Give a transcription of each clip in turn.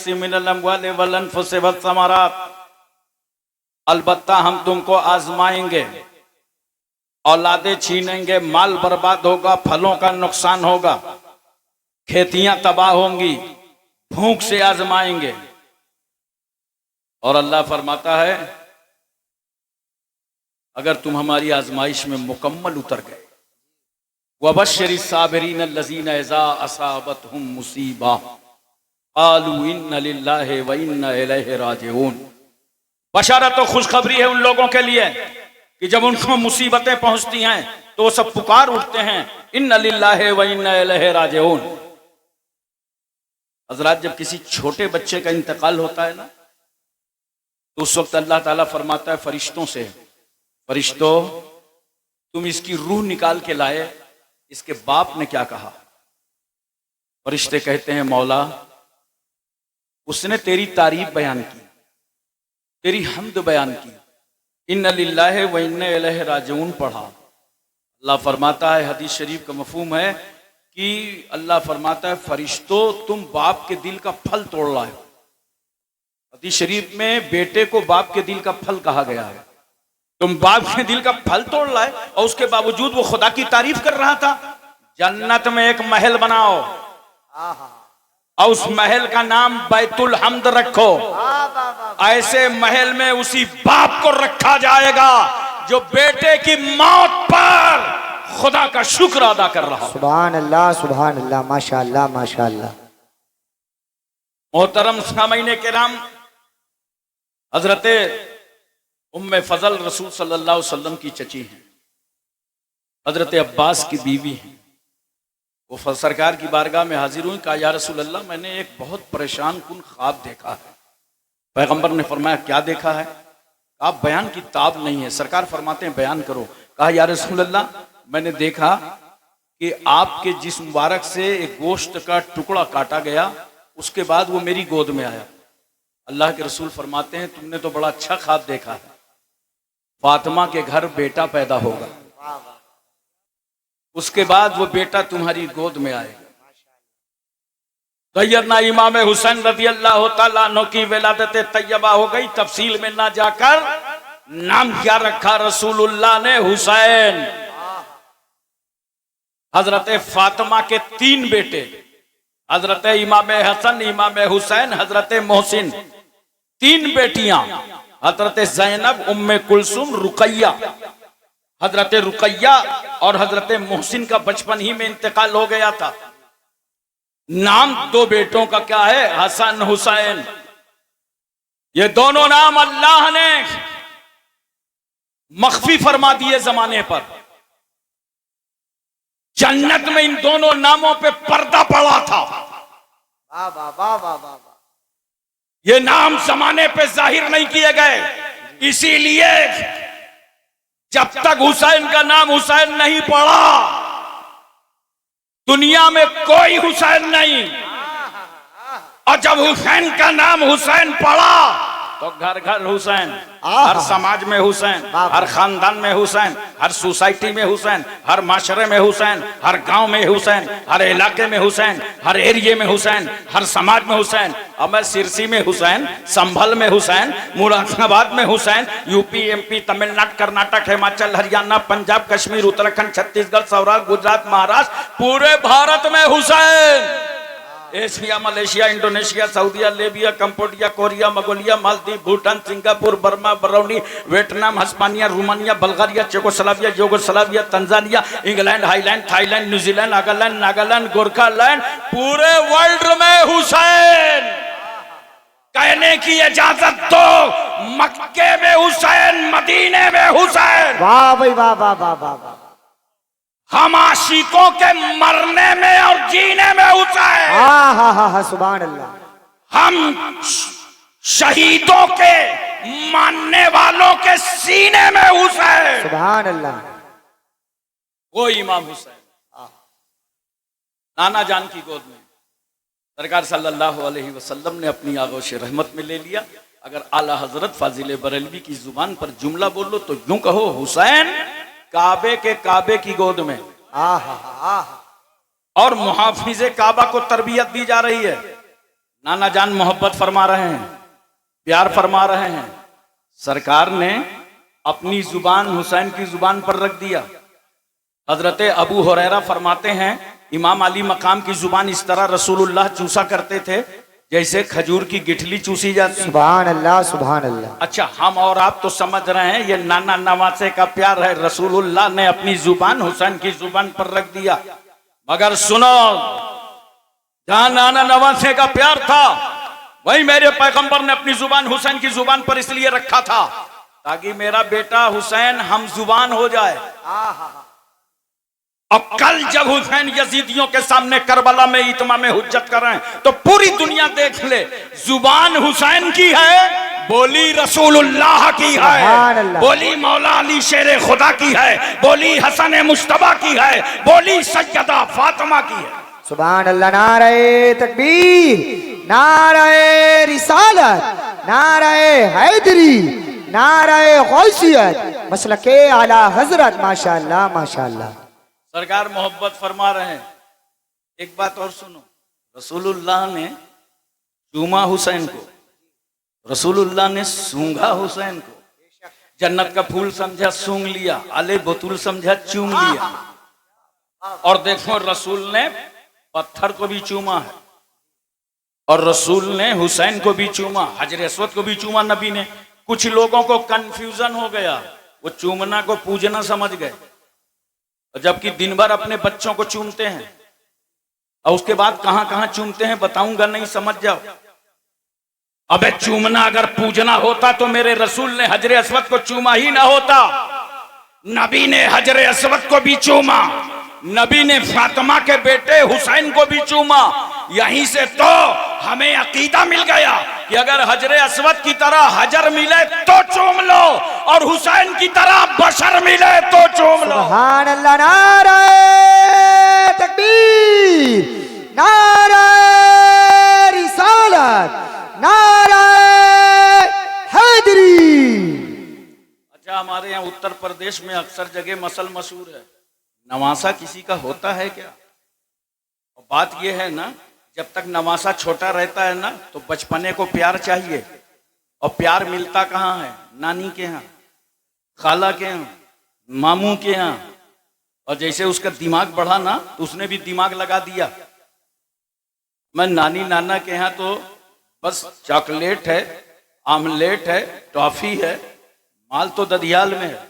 नक्सिम मिनल अम्वालि वल अनफुसि वस्समरात, अलबत्ता हम तुमको आजमाएंगे, औलादे छीनेंगे, माल बर्बाद होगा, फलों का नुकसान होगा, खेतियां तबाह होंगी, भूख से आजमाएंगे। और अल्लाह फरमाता है अगर तुम हमारी आजमाइश में मुकम्मल उतर गए, वबश्शिरि साबिरीन अल्लज़ीना इज़ा असाबतहुम मुसीबा क़ालू इन्ना लिल्लाहि व इन्ना इलैहि राजिऊन। बशारत और खुशखबरी है उन लोगों के लिए कि जब उनको मुसीबतें पहुंचती हैं तो वो सब पुकार उठते हैं, इन्ना लिल्लाहि व इन्ना इलैहि राजिऊन। हज़रात, जब किसी छोटे बच्चे का इंतकाल होता है ना, तो उस वक्त अल्लाह ताला फरमाता है फरिश्तों से, फरिश्तों तुम इसकी रूह निकाल के लाए, इसके बाप ने क्या कहा? फरिश्ते कहते हैं मौला उसने तेरी तारीफ बयान की, तेरी हम्द बयान की, इन्ना लिल्लाहि व इन्ना इलैहि राजिऊन पढ़ा। अल्लाह फरमाता है, हदीस शरीफ का मफहूम है कि अल्लाह फरमाता है फरिश्तों तुम बाप के दिल का फल तोड़ लाए। हदीस शरीफ में बेटे को बाप के दिल का फल कहा गया है। तुम बाप के दिल का फल तोड़ लाए और उसके बावजूद वो खुदा की तारीफ कर रहा था। जन्नत में एक महल बनाओ और उस महल का नाम बैतुल हम्द रखो। ऐसे महल में उसी बाप को रखा जाएगा जो बेटे की मौत पर खुदा का शुक्र अदा कर रहा। सुभान अल्लाह, माशाअल्लाह माशाअल्लाह। मोहतरम सामईन किराम, हजरते उम्मे फजल रसूल सल्लल्लाहु अलैहि वसल्लम की चची हैं, हजरत अब्बास की बीवी हैं। वो सरकार की बारगाह में हाजिर हुई, कहा या रसूल अल्लाह मैंने एक बहुत परेशान कुन ख्वाब देखा है। पैगंबर ने फरमाया क्या देखा है? आप बयान की ताब नहीं है। सरकार फरमाते हैं बयान करो। कहा या रसूल अल्लाह मैंने देखा कि आपके जिस्म मुबारक से एक गोश्त का टुकड़ा काटा गया, उसके बाद वो मेरी गोद में आया। अल्लाह के रसूल फरमाते हैं तुमने तो बड़ा अच्छा ख्वाब देखा है, फातिमा के घर बेटा पैदा होगा, उसके बाद वो बेटा तुम्हारी गोद में आएगा। तैयरना इमाम हुसैन रज़ी अल्लाह तआला अन्हु की विलादत तैयबा हो गई। तफसील में ना जाकर नाम क्या रखा रसूलुल्लाह ने? हुसैन। हजरत फातिमा के 3 बेटे, हजरत इमाम हसन, इमाम हुसैन, हजरत मोहसिन, 3 बेटियां, हजरत ज़ैनब, उम्मे कुलसुम, रुकैया। हजरत रुकैया और हजरत मोहसिन का बचपन ही में इंतकाल हो गया था। नाम 2 बेटों का क्या है? हसन, हुसैन। ये दोनों नाम अल्लाह ने मख्फी फरमा दिए जमाने पर। जन्नत में इन दोनों नामों पे पर्दा पड़ा था। ये नाम जमाने पे जाहिर नहीं किए गए, इसीलिए जब तक हुसैन का नाम हुसैन नहीं पड़ा, दुनिया में कोई हुसैन नहीं। और जब हुसैन का नाम हुसैन पड़ा तो घर घर हुसैन, हर समाज में हुसैन, हर खानदान में हुसैन, हर सोसाइटी में हुसैन, हर माशरे में हुसैन, हर गांव में हुसैन, हर इलाके में हुसैन, हर एरिया में हुसैन, हर समाज में हुसैन। अब मैं सिरसी में हुसैन, संभल में हुसैन, मुरादाबाद में हुसैन, यूपी, एमपी, तमिलनाडु, कर्नाटक, हिमाचल, हरियाणा, पंजाब, कश्मीर, उत्तराखंड, छत्तीसगढ़, सौराष्ट्र, गुजरात, महाराष्ट्र, पूरे भारत में Hussain. Asia, Malaysia, Indonesia, Saudia, Libya, Cambodia, Korea, Mongolia, Maldives, Bhutan, Singapore, Burma, Brunei, Vietnam, Hispania, Romania, Bulgaria, Czechoslovakia, Yugoslavia, Tanzania, England, Highland, Thailand, New Zealand, Nagaland, Nagaland, Gorkhaland, पूरे वर्ल्ड में हुसैन। कहने की इजाजत दो, मक्के में हुसैन, मदीने में हुसैन। वाह भाई वाह वाह वाह वाह वाह। हम आशिकों के मरने में और जीने में हुसैन। हाँ, सुभान अल्लाह। हम शहीदों के मानने वालों के सीने में हुसैन। सुभान अल्लाह। वो इमाम हुसैन नाना जान की गोद में सरकार सल्लल्लाहु अलैहि वसल्लम ने अपनी आगोश रहमत में ले लिया। अगर आला हजरत फाजिल बरेलवी की जुबान पर जुमला बोलो तो यूं कहो, हुसैन काबे की गोद में। और मुहाफिजे काबा को तरबियत दी जा रही है। नाना जान मोहब्बत फरमा रहे हैं, प्यार फरमा रहे हैं। सरकार ने अपनी जुबान हुसैन की जुबान पर रख दिया। हजरत अबू हुरैरा फरमाते हैं इमाम अली मकाम की जुबान इस तरह रसूलुल्लाह चूसा करते थे जैसे खजूर की गिठली चूसी जाती। सुभान अल्लाह सुभान अल्लाह। अच्छा, हम और आप तो समझ रहे हैं ये नाना नवासे का प्यार है। रसूलुल्लाह ने अपनी जुबान हुसैन की जुबान पर रख दिया। मगर सुनो, जहां नाना नवासे का प्यार था वही मेरे पैगंबर ने अपनी जुबान हुसैन की जुबान पर इसलिए रखा था ताकि मेरा बेटा हुसैन हम जुबान हो जाए। अब कल जब हुसैन यजीदियों के सामने करबला में इत्माम हुज्जत कर रहे हैं तो पूरी दुनिया देख ले, जुबान हुसैन की है, बोली रसूलुल्लाह की है, बोली मौला अली शेर खुदा की है, बोली हसन मुश्तबा की है, बोली सैयदा फातिमा की है। सुभान अल्लाह। नारे तकबीर, नारे रिसालत, नारे हैदरी, नारे गौसियत, मसलके आला हजरत। माशाअल्लाह माशाअल्लाह। सरकार मोहब्बत फरमा रहे हैं। एक बात और सुनो, रसूलुल्लाह ने चूमा हुसैन को, रसूलुल्लाह ने सूंघा हुसैन को, जन्नत का फूल समझा सूंघ लिया, आले बतूल समझा चूम लिया। और देखो रसूल ने पत्थर को भी चूमा है और रसूल ने हुसैन को भी चूमा, हजर अस्वद को भी चूमा नबी ने। कुछ लोगों को कंफ्यूजन हो गया, वो चूमना को पूजना समझ गए, जबकि दिन भर अपने बच्चों को चूमते हैं और उसके बाद कहां कहां चूमते हैं बताऊंगा, नहीं समझ जाओ। अबे चूमना अगर पूजना होता तो मेरे रसूल ने हजर अस्वद को चूमा ही ना होता। नबी ने हजर अस्वद को भी चूमा, नबी ने फातिमा के बेटे हुसैन को भी चूमा। यहीं से तो हमें अकीदा मिल गया कि अगर हजर अस्वद की तरह हजर मिले तो चूम लो और हुसैन की तरह बशर मिले तो चूम लो। सुभान अल्लाह। नारे तकबीर, नारे रिसालत, नारे हैदरी। अच्छा, हमारे यहाँ उत्तर प्रदेश में अक्सर जगह मसल मशहूर है, नवासा किसी का होता है क्या? और बात यह है ना, जब तक नवासा छोटा रहता है ना तो बचपने को प्यार चाहिए, और प्यार मिलता कहाँ है? नानी के यहाँ, खाला के यहाँ, मामू के यहाँ। और जैसे उसका दिमाग बढ़ा ना तो उसने भी दिमाग लगा दिया। मैं नानी नाना के यहाँ तो बस चॉकलेट है, आमलेट है, टॉफी है, माल तो ददियाल में है,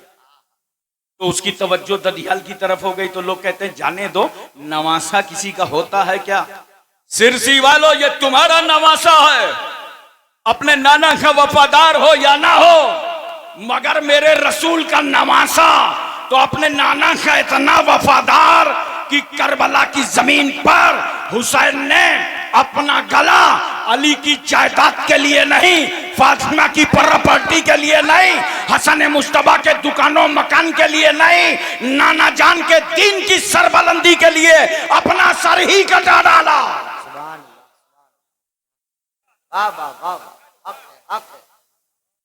तो उसकी तवज्जो ददियाल की तरफ हो गई तो लोग कहते हैं जाने दो, नवासा किसी का होता है क्या? सिरसी वालों, ये तुम्हारा नवासा है, अपने नाना का वफादार हो या ना हो, मगर मेरे रसूल का नवासा तो अपने नाना का इतना वफादार कि करबला की जमीन पर हुसैन ने अपना गला अली की जायदाद के लिए नहीं, फातिमा की प्रॉपर्टी के लिए नहीं, हसन मुश्तबा के दुकानों मकान के लिए नहीं, नाना जान के दीन की सरबलंदी के लिए अपना सर ही कटा डाला।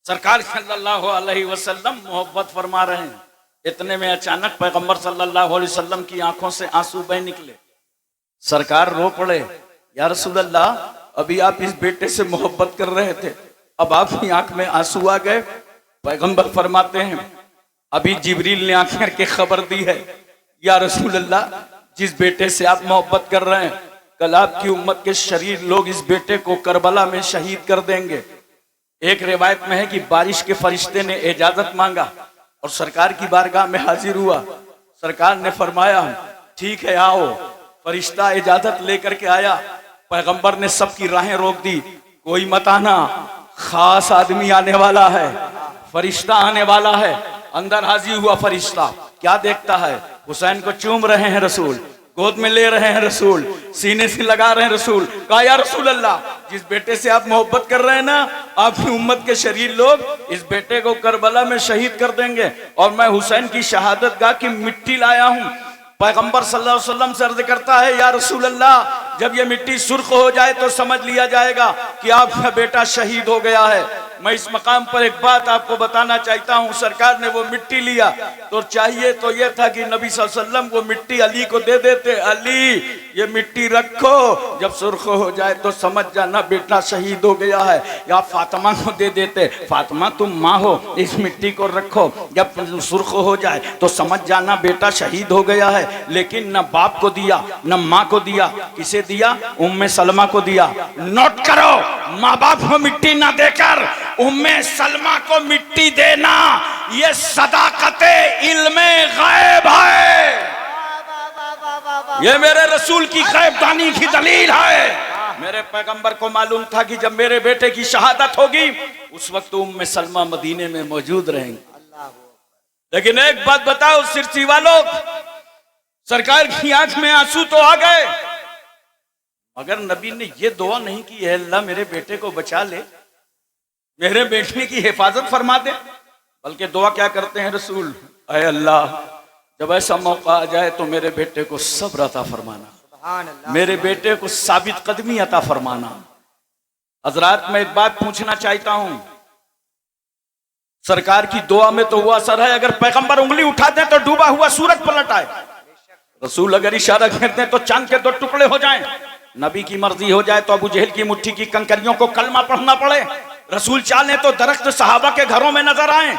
सरकार सल्लल्लाहु अलैहि वसल्लम मोहब्बत फरमा रहे हैं। इतने में अचानक पैगंबर सल्लल्लाहु अलैहि वसल्लम की आंखों से आंसू बह निकले। सरकार रो पड़े, या रसूल अल्लाह, अभी आप इस बेटे से मोहब्बत कर रहे थे, अब आपकी आंख में आंसू आ गए। पैगंबर फरमाते हैं, अभी जिब्रील ने आंख करके खबर दी है, या रसूल अल्लाह, जिस बेटे से आप मोहब्बत कर रहे हैं, कल आपकी उम्मत के शरीर लोग इस बेटे को करबला में शहीद कर देंगे। एक रिवायत में है कि बारिश के फरिश्ते ने इजाजत मांगा और सरकार की बारगाह में हाजिर हुआ। सरकार ने फरमाया, ठीक है आओ। फरिश्ता इजाजत लेकर के आया, पैगंबर ने सबकी राहें रोक दी, कोई मत आना, खास आदमी आने वाला है, फरिश्ता आने वाला है। अंदर हाजिर हुआ फरिश्ता, क्या देखता है? हुसैन को चूम रहे हैं रसूल, गोद में ले रहे हैं रसूल, सीने से लगा रहे हैं रसूल। कहा, या रसूल अल्लाह, जिस बेटे से आप मोहब्बत कर रहे हैं ना, आपकी उम्मत के शरीर लोग इस बेटे को करबला में शहीद कर देंगे और मैं हुसैन की शहादत गाह की मिट्टी लाया हूं। पैगंबर सल्लल्लाहु अलैहि वसल्लम से अर्ज करता है, या रसूल अल्लाह, जब ये मिट्टी सुर्ख हो जाए तो समझ लिया जाएगा कि आपका बेटा शहीद हो गया है। मैं इस मकाम पर एक बात आपको बताना चाहता हूं। सरकार ने वो मिट्टी लिया तो चाहिए तो ये था कि नबी सल्लल्लाहु अलैहि वसल्लम वो मिट्टी अली को दे देते, अली ये मिट्टी रखो, जब सुर्ख हो जाए तो समझ जाना बेटा शहीद हो गया है। या फातिमा को दे देते, फातिमा तुम माँ हो, इस मिट्टी को रखो, जब सुर्ख हो जाए तो समझ जाना बेटा शहीद हो गया है। लेकिन न बाप को दिया न माँ को दिया, किसे दिया? उम्मे सलमा को दिया। नोट करो, माँ बाप को मिट्टी ना देकर उम्मे सलमा को मिट्टी देना, ये सदाकते इल्मे गैब है। ये मेरे रसूल की गैबदानी की दलील है। मेरे पैगंबर को मालूम था कि जब मेरे बेटे की शहादत होगी उस वक्त उम्मे सलमा मदीने में मौजूद रहेंगे। लेकिन एक बात बताओ सिरसी वालों, सरकार की आंख में आंसू तो आ गए, मगर नबी ने ये दुआ नहीं की है अल्लाह मेरे बेटे को बचा ले, मेरे बेटे की हिफाजत फरमा दे, बल्कि दुआ क्या करते हैं रसूल? अय अल्लाह जब ऐसा मौका आ जाए तो मेरे बेटे को सब्र अता फरमाना, मेरे बेटे को साबित कदमी अता फरमाना। हजरात मैं एक बात पूछना चाहता हूं, सरकार की दुआ में तो हुआ असर है, अगर पैगंबर उंगली उठाते तो डूबा हुआ सूरज पलट आए, रसूल अगर इशारा करते तो चांद के 2 टुकड़े हो जाएं, नबी की मर्जी हो जाए तो अबू जहल की मुट्ठी की कंकरियों को कलमा पढ़ना पड़े, रसूल चाहे तो दरख्त सहाबा के घरों में नजर आए।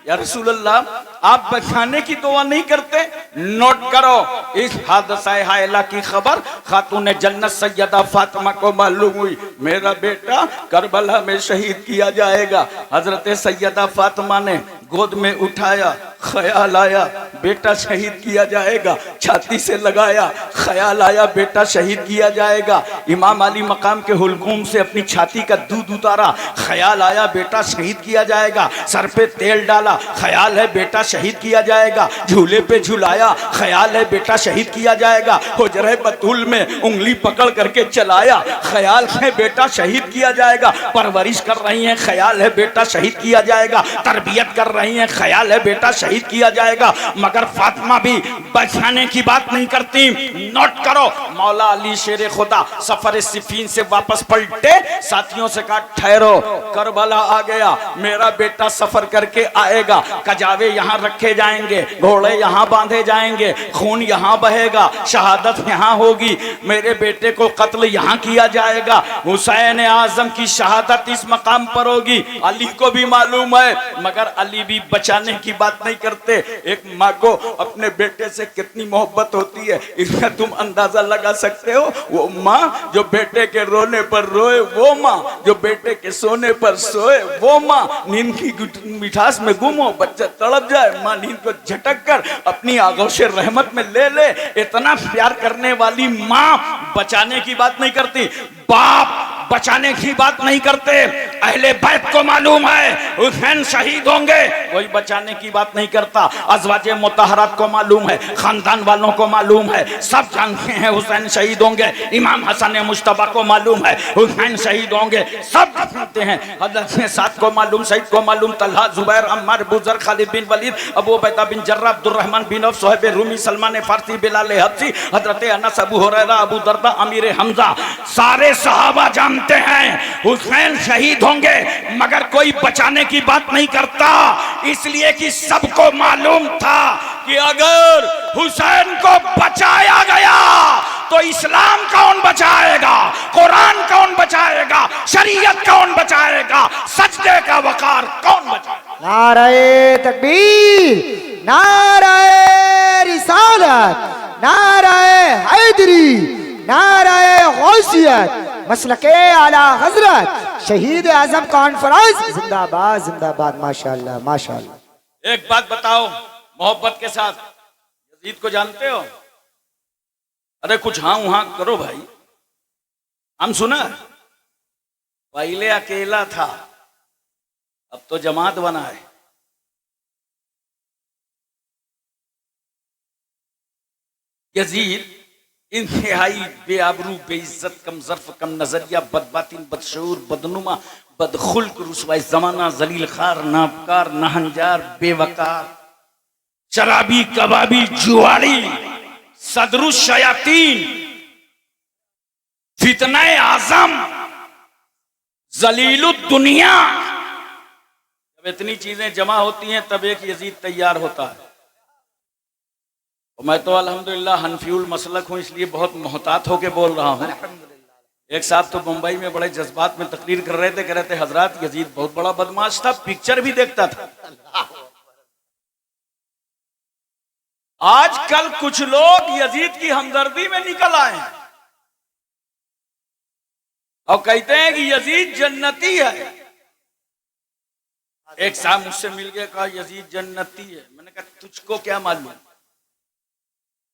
या रसूल अल्लाह आप बचाने की दुआ नहीं करते? नोट करो, इस हादसा हायला की खबर खातून जन्नत सैयदा फातिमा को मालूम हुई, मेरा बेटा करबला में शहीद किया जाएगा। हजरत सैयदा फातिमा ने गोद में उठाया, ख्याल आया बेटा शहीद किया जाएगा, छाती से लगाया, ख्याल आया बेटा शहीद किया जाएगा। इमाम अली मकाम के हुलकूम से अपनी छाती का दूध उतारा, ख्याल आया बेटा शहीद किया जाएगा, सर पे तेल डाला, ख्याल है बेटा शहीद किया जाएगा, झूले पे झुलाया, ख्याल है बेटा शहीद किया जाएगा, हुजरे बतूल में उंगली पकड़ करके चलाया, ख्याल है बेटा शहीद किया जाएगा, परवरिश कर रही है, ख्याल है बेटा शहीद किया जाएगा, तरबियत कर रही है, ख्याल है बेटा शहीद किया जाएगा। मगर फातिमा भी बचाने की बात नहीं करती। नोट करो, मौला अली शेर खुदा सफर सिफीन से वापस पलटे, साथियों से कहा ठहरो, करबला आ गया, मेरा बेटा सफर करके आएगा, कजावे यहाँ रखे जाएंगे, घोड़े यहाँ बांधे जाएंगे, खून यहाँ बहेगा, शहादत यहाँ होगी, मेरे बेटे को कत्ल यहाँ किया जाएगा, हुसैन आजम की शहादत इस मकाम पर होगी। अली को भी मालूम है, मगर अली भी बचाने की बात नहीं करते। एक माँ को अपने बेटे से कितनी मोहब्बत होती है, इसका तुम अंदाजा लगा सकते हो। वो माँ जो बेटे के रोने पर रोए, वो माँ जो बेटे के सोने पर सोए, वो माँ नींद की मिठास में गुम हो, बच्चा तड़प जाए, माँ नींद को झटक कर अपनी आगोश रहमत में ले ले, इतना प्यार करने वाली माँ बचाने की बात नहीं करती। बाप बचाने की बात नहीं करते। अहले बैत को मालूम है हुसैन शहीद होंगे, कोई बचाने की बात नहीं करता। अज़वाजे मुतहरात को मालूम है, खानदान वालों को मालूम है, सब जानते हैं हुसैन शहीद होंगे। इमाम हसन मुश्तबा को मालूम है हुसैन शहीद होंगे, सब जानते हैं। हज़रत साद को मालूम, सईद को मालूम, Talha, Zubair, Ammar, Buzar, Khalid bin Walid, Abu Ubaida bin Jarrah, Abdurrahman bin Auf, Suhaib Rumi, Salman Farsi, Bilal Habshi, हज़रत अनस, अबू हुरैरा, अबू दरदा, अमीर हमजा, सारे सहाबा जानते हैं हुसैन शहीद होंगे, मगर कोई बचाने की बात नहीं करता, इसलिए कि सबको मालूम था कि अगर हुसैन को बचाया गया तो इस्लाम कौन बचाएगा, कुरान कौन बचाएगा, शरीयत कौन बचाएगा, सजदे का वकार कौन बचाएगा। नारे तकबीर, नारे रिसालत, नारे हैदरी, नारे गौसियत, मसलके आला हजरत शहीद आजम कॉन्फ्रेंस जिंदाबाद जिंदाबाद। माशाअल्लाह माशाअल्लाह। एक बात बताओ मोहब्बत के साथ, यजीद को जानते हो? अरे कुछ हाँ वहां करो भाई, हम सुना पहले अकेला था, अब तो जमात बना है। यजीद इंतहाई बेआबरू, बेइज्जत, कम ज़र्फ, कम नजरिया, बदबातिन, बदशऊर, बदनुमा, बदखुल्क, रुसवाई ज़माना, जलील खार, नापकार, नहंजार, बेवकार, शराबी, कबाबी, जुआरी, सदरुश शयातीन, फितने आजम, जलीलुद दुनिया, जब इतनी चीजें जमा होती हैं तब एक यजीद तैयार होता है। और मैं तो अल्हम्दुलिल्लाह हनफियुल मसलक हूँ, इसलिए बहुत मोहतात होके बोल रहा हूँ। एक साहब तो मुंबई में बड़े जज्बात में तकरीर कर रहे थे, कह रहे थे हजरत यजीद बहुत बड़ा बदमाश था, पिक्चर भी देखता था। आजकल कुछ लोग यजीद की हमदर्दी में निकल आए हैं और कहते हैं कि यजीद जन्नती है। एक साहब मुझसे मिल गया, कहा यजीद जन्नती है। मैंने कहा तुझको क्या मालूम,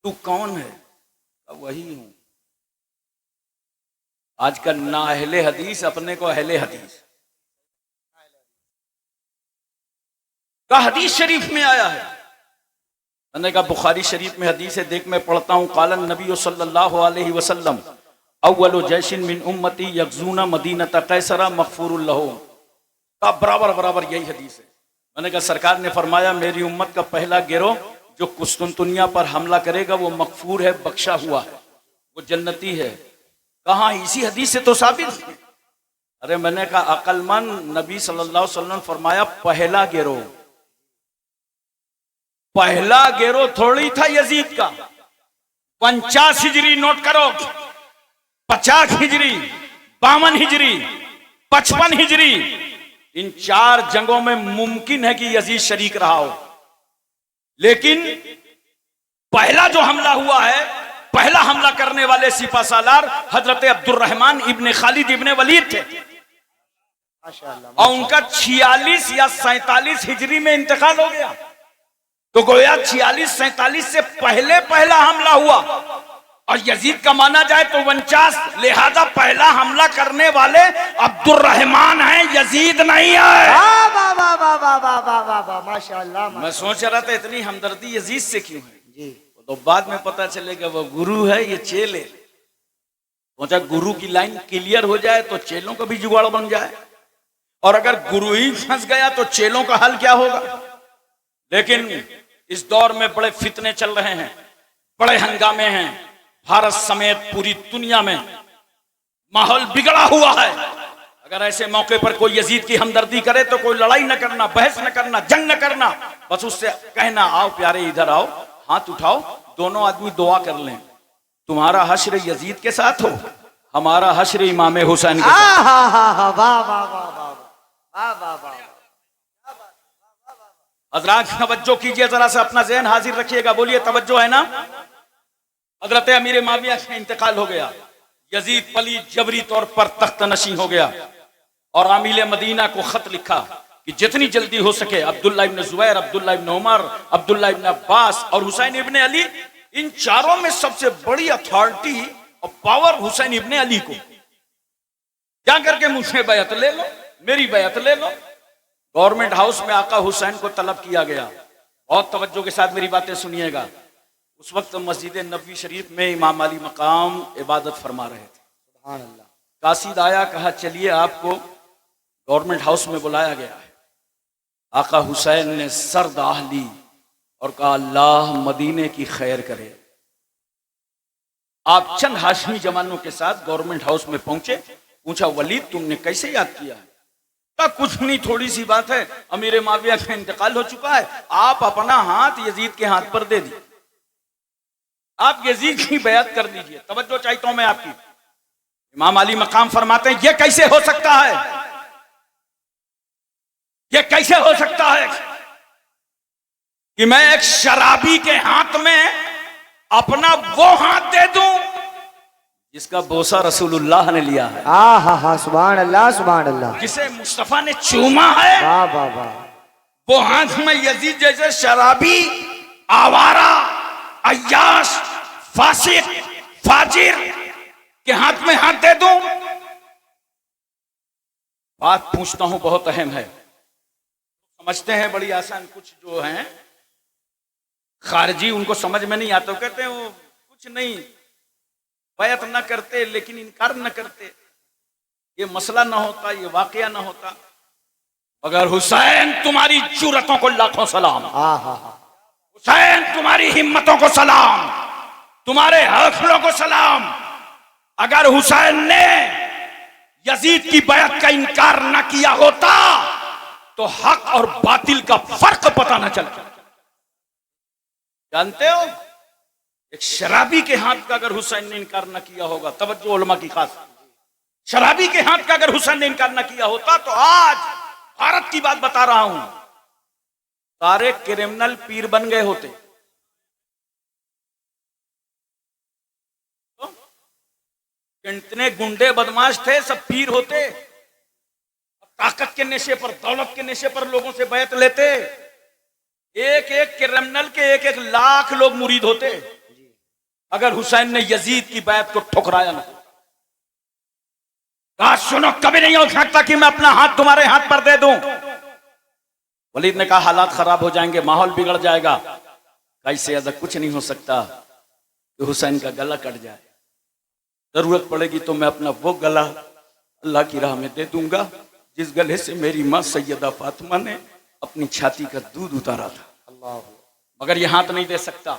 तू कौन है? कहा वही हूं। आजकल ना अहले हदीस अपने को अहले हदीस का हदीस शरीफ में आया है। मैंने कहा बुखारी शरीफ में हदीस है, देख मैं पढ़ता हूं। कालन नबी सल्लल्लाहु अलैहि वसल्लम अव्वलु जैशिन मिन उम्मती यगजूना मदीनत कैसरा मगफूरुल लहू का बराबर बराबर यही हदीस है। मैंने कहा सरकार ने फरमाया मेरी उम्मत का पहला गिरोह जो कुस्तुनतुनिया पर हमला करेगा वो मगफूर है, बख्शा हुआ है, वो जन्नती है। कहाँ? इसी हदीस से तो साबित है। अरे मैंने कहा अक्लमंद नबी सल्लल्लाहु अलैहि वसल्लम फरमाया पहला गिरोह, पहला गिरोह थोड़ी था यजीद का। 50 हिजरी नोट करो, 50 हिजरी, 52 हिजरी, 55 हिजरी, इन 4 जंगों में मुमकिन है कि यजीद शरीक रहा हो। लेकिन पहला जो हमला हुआ है, पहला हमला करने वाले सिपा सालार हजरत अब्दुर्रहमान इब्ने खालिद इब्ने वलीद थे और उनका 46 या 47 हिजरी में इंतकाल हो गया। तो गोया 46-47 से पहले पहला हमला हुआ और यजीद का माना जाए तो 49, लिहाजा पहला हमला करने वाले अब्दुर्रहमान हैं, यजीद नहीं है। माशाअल्लाह। मैं सोच रहा था इतनी हमदर्दी यजीद से क्यों है जी। तो बाद में पता चलेगा वो गुरु है, ये चेले। सोचा गुरु की लाइन क्लियर हो जाए तो चेलों का भी जुगाड़ बन जाए, और अगर गुरु ही फंस गया तो चेलों का हाल क्या होगा। लेकिन इस दौर में बड़े फितने चल रहे हैं, बड़े हंगामे हैं, भारत समेत पूरी दुनिया में माहौल बिगड़ा हुआ है। अगर ऐसे मौके पर कोई यजीद की हमदर्दी करे तो कोई लड़ाई न करना, बहस न करना, जंग न करना, बस उससे कहना आओ प्यारे इधर आओ, हाथ उठाओ, दोनों आदमी दुआ कर लें, तुम्हारा हश्र यजीद के साथ हो, हमारा हश्र इमाम हुसैन के साथ। हजरात तवज्जो कीजिए, जरा से अपना ज़हन हाजिर रखिएगा, बोलिए तवज्जो है ना। हजरत अमीर माविया का इंतकाल हो गया, यजीद पली जबरी तौर पर तख्त नशी हो गया और आमिल मदीना को खत लिखा कि जितनी जल्दी हो सके अब्दुल्ला इब्न जुबैर, अब्दुल्ला इब्न उमर, अब्दुल्ला इब्न अब्बास और हुसैन इब्न अली, इन चारों में सबसे बड़ी अथॉरिटी और पावर हुसैन इब्न अली को जाकर के मुझसे बैत ले लो, मेरी बैत ले लो। गवर्नमेंट हाउस में आका हुसैन को तलब किया गया। बहुत तवज्जो के साथ मेरी बातें सुनिएगा। उस वक्त मस्जिद नबवी शरीफ में इमाम अली मकाम इबादत फरमा रहे थे। सुभान अल्लाह। कासिद आया, कहा चलिए आपको गवर्नमेंट हाउस में बुलाया गया है। आका हुसैन ने सर दाह ली और कहा अल्लाह मदीने की खैर करे। आप चंद हाशमी जवानों के साथ गवर्नमेंट हाउस में पहुंचे, पूछा वलीद तुमने कैसे याद किया है? कुछ नहीं, थोड़ी सी बात है, अमीर माविया का इंतकाल हो चुका है, आप अपना हाथ यजीद के हाथ पर दे दिए, आप यजीद की बैत कर दीजिए। तवज्जो चाहता हूं मैं आपकी। इमाम अली मकाम फरमाते हैं ये कैसे हो सकता है, ये कैसे हो सकता है कि मैं एक शराबी के हाथ में अपना वो हाथ दे दूं जिसका बोसा रसूलुल्लाह ने लिया है। हा सुभान अल्लाह, सुभान अल्लाह। जिसे मुस्तफा ने चूमा है, वाह वाह वाह, वो हाथ में यजीद जैसे शराबी, आवारा, अय्याश, फासिक, फाजिर के हाथ में हाथ दे दूं? बात पूछता हूं, बहुत अहम है। समझते हैं बड़ी आसान, कुछ जो हैं खारजी उनको समझ में नहीं आता, कहते हैं वो कुछ नहीं, बैत न करते लेकिन इनकार न करते, ये मसला ना होता, ये वाकया ना होता। मगर हुसैन तुम्हारी जुर्रतों को लाखों सलाम, हुसैन तुम्हारी हिम्मतों को सलाम, तुम्हारे हौसलों को सलाम। अगर हुसैन ने यजीद की बैत का इनकार न किया होता तो हक और बातिल का फर्क पता न चला। जानते हो, एक शराबी के हाथ का अगर हुसैन ने इनकार न किया होगा, तवज्जो उलमा की खास, शराबी के हाथ का अगर हुसैन ने इनकार न किया होता तो आज भारत की बात बता रहा हूं, सारे क्रिमिनल पीर बन गए होते। तो इतने गुंडे बदमाश थे, सब पीर होते। ताकत के नशे पर, दौलत के नशे पर लोगों से बैत लेते। एक एक क्रिमिनल के एक एक लाख लोग मुरीद होते अगर हुसैन ने यजीद की बैत को ठुकराया ना। कहा सुनो, कभी नहीं हो सकता कि मैं अपना हाथ तुम्हारे हाथ पर दे दूं। वलीद ने कहा हालात खराब हो जाएंगे, माहौल बिगड़ जाएगा। कैसे ऐसा कुछ नहीं हो सकता कि हुसैन का गला कट जाए। जरूरत पड़ेगी तो मैं अपना वो गला अल्लाह की राह में दे दूंगा जिस गले से मेरी मां सैयदा फातिमा ने अपनी छाती का दूध उतारा था। अल्लाह, मगर ये हाथ नहीं दे सकता।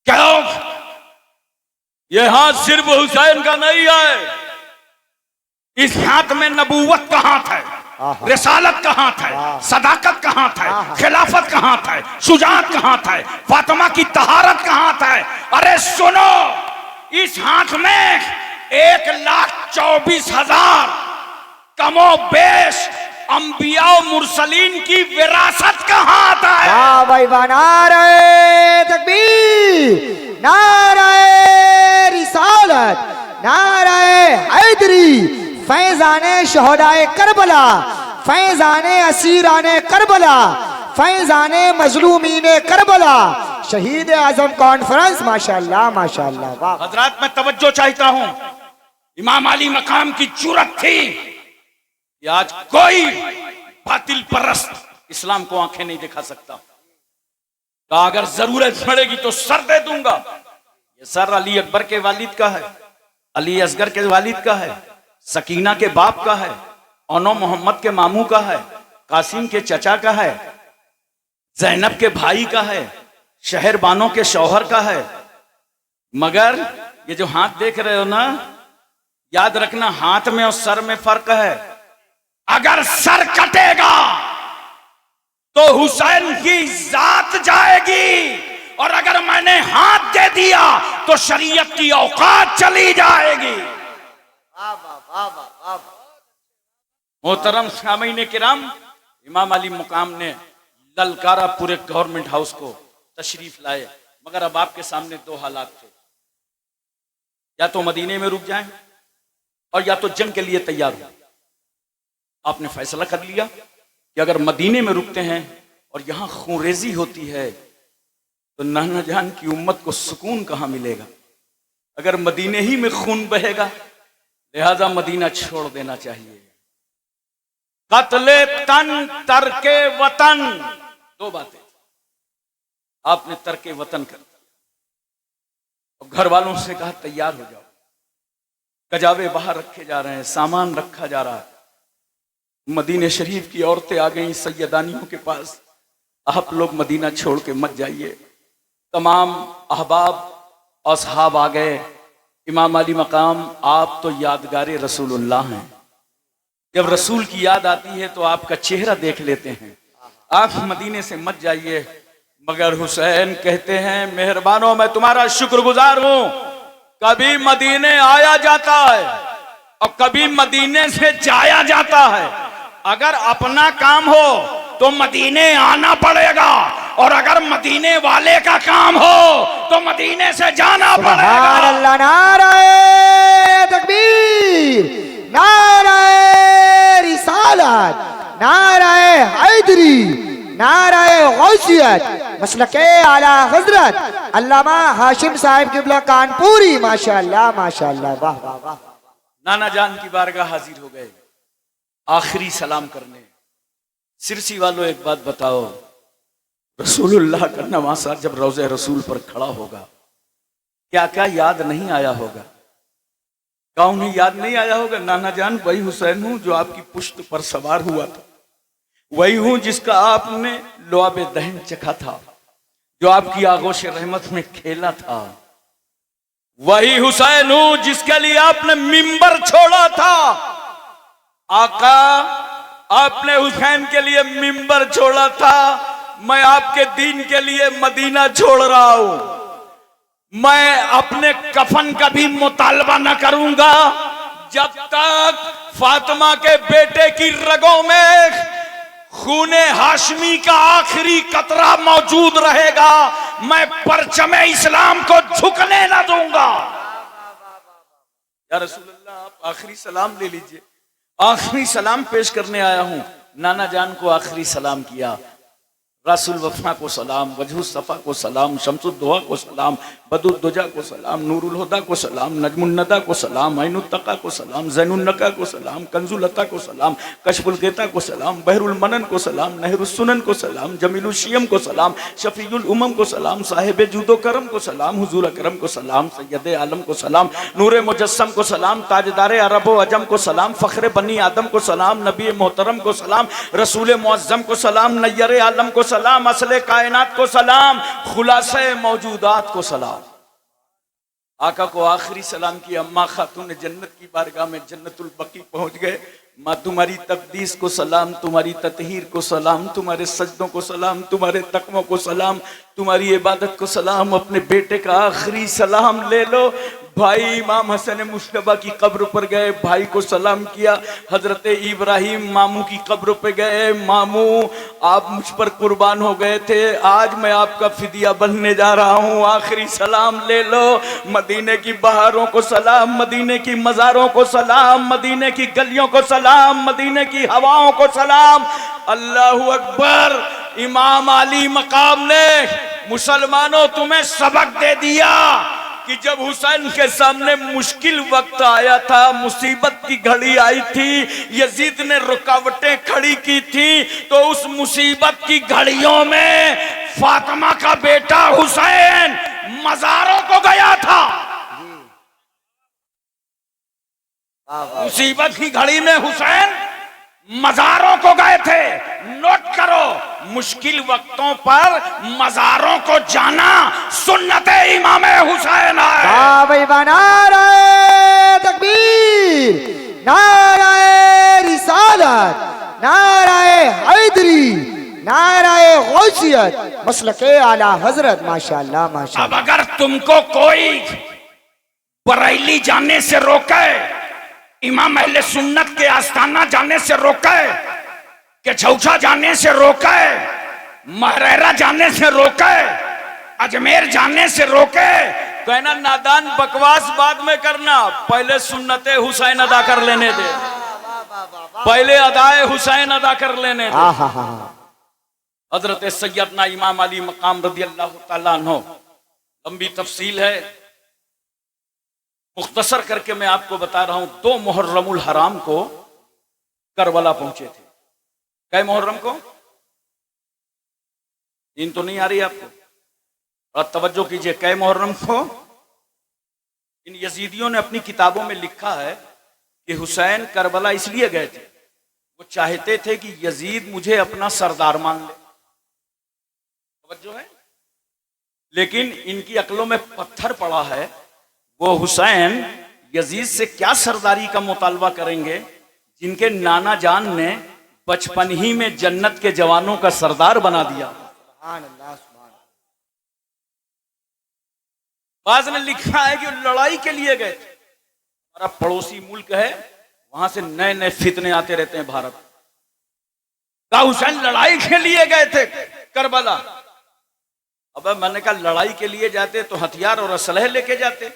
क्यों? ये हाथ सिर्फ हुसैन का नहीं है। इस हाथ में नबूवत का हाथ है, रिसालत का हाथ है, सदाकत का हाथ है, खिलाफत का हाथ है, शुजाअत का हाथ है, फातिमा की तहारत का हाथ है। अरे सुनो, इस हाथ में 1,24,000 कमो बेश अंबिया मुरसलीन की विरासत का हाथ है। वाह भाई वाह, नारे तकबीर, नारे रिसालत, नारे हैदरी, फैजाने शहदाए करबला, फैजाने असीराने करबला, फैजाने मजलूमीने करबला, शहीद आजम कॉन्फ्रेंस। माशाअल्लाह माशाअल्लाह, वाह। हजरात, मैं तवज्जो चाहता हूं। इमाम अली मकाम की जरूरत थी कि आज कोई बातिल परस्त इस्लाम को आंखें नहीं दिखा सकता। तो अगर जरूरत पड़ेगी तो सर दे दूंगा। ये सर अली अकबर के वालिद का है, अली असगर के वालिद का है, सकीना के बाप का है, ओनो मोहम्मद के मामू का है, कासिम के चचा का है, जैनब के भाई का है, शहर बानो के शौहर का है। मगर ये जो हाथ देख रहे हो ना, याद रखना हाथ में और सर में फर्क है। अगर सर कटेगा तो हुसैन की जात जाएगी, और अगर मैंने हाथ दे दिया तो शरीयत की औकात चली जाएगी। मोहतरम सामीन किराम, इमाम अली मुकाम ने ललकारा पूरे गवर्नमेंट हाउस को, तशरीफ लाए। मगर अब आपके सामने दो हालात थे, या तो मदीने में रुक जाएं और या तो जंग के लिए तैयार हो। आपने फैसला कर लिया कि अगर मदीने में रुकते हैं और यहां खूनरेजी होती है तो नाना जान की उम्मत को सुकून कहां मिलेगा। अगर मदीने ही में खून बहेगा, लिहाजा मदीना छोड़ देना चाहिए। कत्ले तन तरके वतन, दो बातें। आपने तरके वतन कर दिया और घर वालों से कहा तैयार हो जाओ। कजावे बाहर रखे जा रहे हैं, सामान रखा जा रहा है। मदीने शरीफ की औरतें आ गई सैयदानियों के पास, आप लोग मदीना छोड़ के मत जाइए। तमाम अहबाब और असहाब आ गए। इमाम अली मकाम, आप तो यादगारे रसूलुल्लाह हैं। जब रसूल की याद आती है तो आपका चेहरा देख लेते हैं। आप मदीने से मत जाइए। मगर हुसैन कहते हैं, मेहरबानो, मैं तुम्हारा शुक्रगुजार हूं। कभी मदीने आया जाता है और कभी मदीने से जाया जाता है। अगर अपना काम हो तो मदीने आना पड़ेगा, और अगर मदीने वाले का काम हो तो मदीने से जाना पड़ेगा। अल्लाह, नारे तकबीर, नारे रिसालत, नारे हैदरी, नारे गौसियत, मसलके आला हजरत अल्लामा हाशिम साहिब किबला कानपुरी। माशाअल्लाह माशाअल्लाह, वाह वाह वाह। नाना जान की बारगाह हाजिर हो गए आखिरी सलाम करने। सिरसी वालों, एक बात बताओ, रसूलुल्लाह का नवासा जब रोज़े रसूल पर खड़ा होगा, क्या क्या याद नहीं आया होगा? क्या उन्हें याद नहीं आया होगा? नाना जान, वही हुसैन हूं जो आपकी पुश्त पर सवार हुआ था, वही हूं जिसका आपने लुआबे दहन चखा था, जो आपकी आगोश रहमत में खेला था। वही हुसैन हूं जिसके लिए आपने मिंबर छोड़ा था। आका आपने हुसैन के लिए मिंबर छोड़ा था, मैं आपके दीन के लिए मदीना छोड़ रहा हूं। मैं अपने कफन का भी मुतालबा न करूंगा जब तक फातिमा के बेटे की रगों में खूने हाशमी का आखिरी कतरा मौजूद रहेगा। मैं परचमे इस्लाम को झुकने न दूंगा। या रसूलल्लाह, आप आखिरी सलाम ले लीजिए। आखिरी सलाम पेश करने आया हूं। नाना जान को आखिरी सलाम किया, रासुल वफा को सलाम, वजहु सफा को सलाम, शम्सुद्दोहा को सलाम, बदुद्दुजा को सलाम, नूरुल हुदा को सलाम, नजमुन्नदा को सलाम, ऐनुत्तका को सलाम, ज़ैनुन्नका को सलाम, कंजुलता को सलाम, कशफुल गेता को सलाम, बहरुल मनन को सलाम, नहरुस सुनन को सलाम, जमीलुल शियम को सलाम, शफीउल उमम को सलाम, साहिब जूदो करम को सलाम, हुजूर अकरम को सलाम, सैयद आलम को सलाम, नूरे मुजस्सम को सलाम, ताजदार अरब व अजम को सलाम, फ़ख्र बनी आदम को सलाम, नबी मोहतरम को सलाम, रसूल मुअज्जम को सलाम, नय्यर आलम को सलाम, असले कायनात को सलाम, खुलासे मौजूदात को सलाम। आका को आखिरी सलाम की। अम्मा खातून जन्नत की बारगाह में जन्नतुल बकी पहुंच गए। माँ, तुम्हारी तकदीस को सलाम, तुम्हारी ततहीर को सलाम, तुम्हारे सजदों को सलाम, तुम्हारे तकमों को सलाम, तुम्हारी इबादत को सलाम। अपने बेटे का आखिरी सलाम ले लो। भाई इमाम हसन मुश्तबा की कब्र पर गए, भाई को सलाम किया। हजरत इब्राहिम मामू की कब्र पर गए, मामू आप मुझ पर कुर्बान हो गए थे, आज मैं आपका फिदिया बनने जा रहा हूँ, आखिरी सलाम ले लो। मदीने की बहारों को सलाम, मदीने की मज़ारों को सलाम, मदीने की गलियों को सलाम, मदीने की हवाओं को सलाम। अल्लाहु अकबर। इमाम अली मकाम ने मुसलमानों तुम्हें सबक दे दिया कि जब हुसैन के सामने मुश्किल वक्त आया था, मुसीबत की घड़ी आई थी, यजीद ने रुकावटें खड़ी की थी, तो उस मुसीबत की घड़ियों में फातिमा का बेटा हुसैन मज़ारों को गया था। मुसीबत की घड़ी में हुसैन मज़ारों को गए थे। नोट करो, मुश्किल वक्तों पर मज़ारों को जाना सुन्नत इमाम हुसैन है। भाई नारे तकबीर, नारे रिसालत, नारे हैदरी, नारे गौसियत, मसलके आला हजरत। माशाअल्लाह माशाअल्लाह। अब अगर तुमको कोई बरेली जाने से रोके, इमाम अहले सुन्नत के आस्थाना जाने से रोके, के छौछा जाने से रोके, महरेरा जाने से रोके, अजमेर जाने से रोके, कहना नादान बकवास बाद में करना, पहले सुन्नते हुसैन अदा कर लेने दे, पहले अदाए हुसैन अदा कर लेने दे। हजरत सैयदना इमाम अली मकाम रदी अल्लाह तआला अन्हु, लंबी तफसील है, मुख्तसर करके मैं आपको बता रहा हूं। 2 मुहर्रमुल हराम को करबला पहुंचे थे। कै मुहर्रम को? दिन तो नहीं आ रही आपको? और तवज्जो कीजिए, कै मुहर्रम को? इन यजीदियों ने अपनी किताबों में लिखा है कि हुसैन करबला इसलिए गए थे, वो चाहते थे कि यजीद मुझे अपना सरदार मान ले। तवज्जो है? लेकिन इनकी अक्लों में पत्थर पड़ा है। वो हुसैन यजीद से क्या सरदारी का मुतालबा करेंगे जिनके नाना जान ने बचपन ही में जन्नत के जवानों का सरदार बना दिया। बाद में लिखा है कि लड़ाई के लिए गए थे। हमारा पड़ोसी मुल्क है, वहां से नए नए फितने आते रहते हैं भारत का। हुसैन लड़ाई के लिए गए थे करबला। अब मैंने कहा लड़ाई के लिए जाते तो हथियार और असलहे लेके जाते।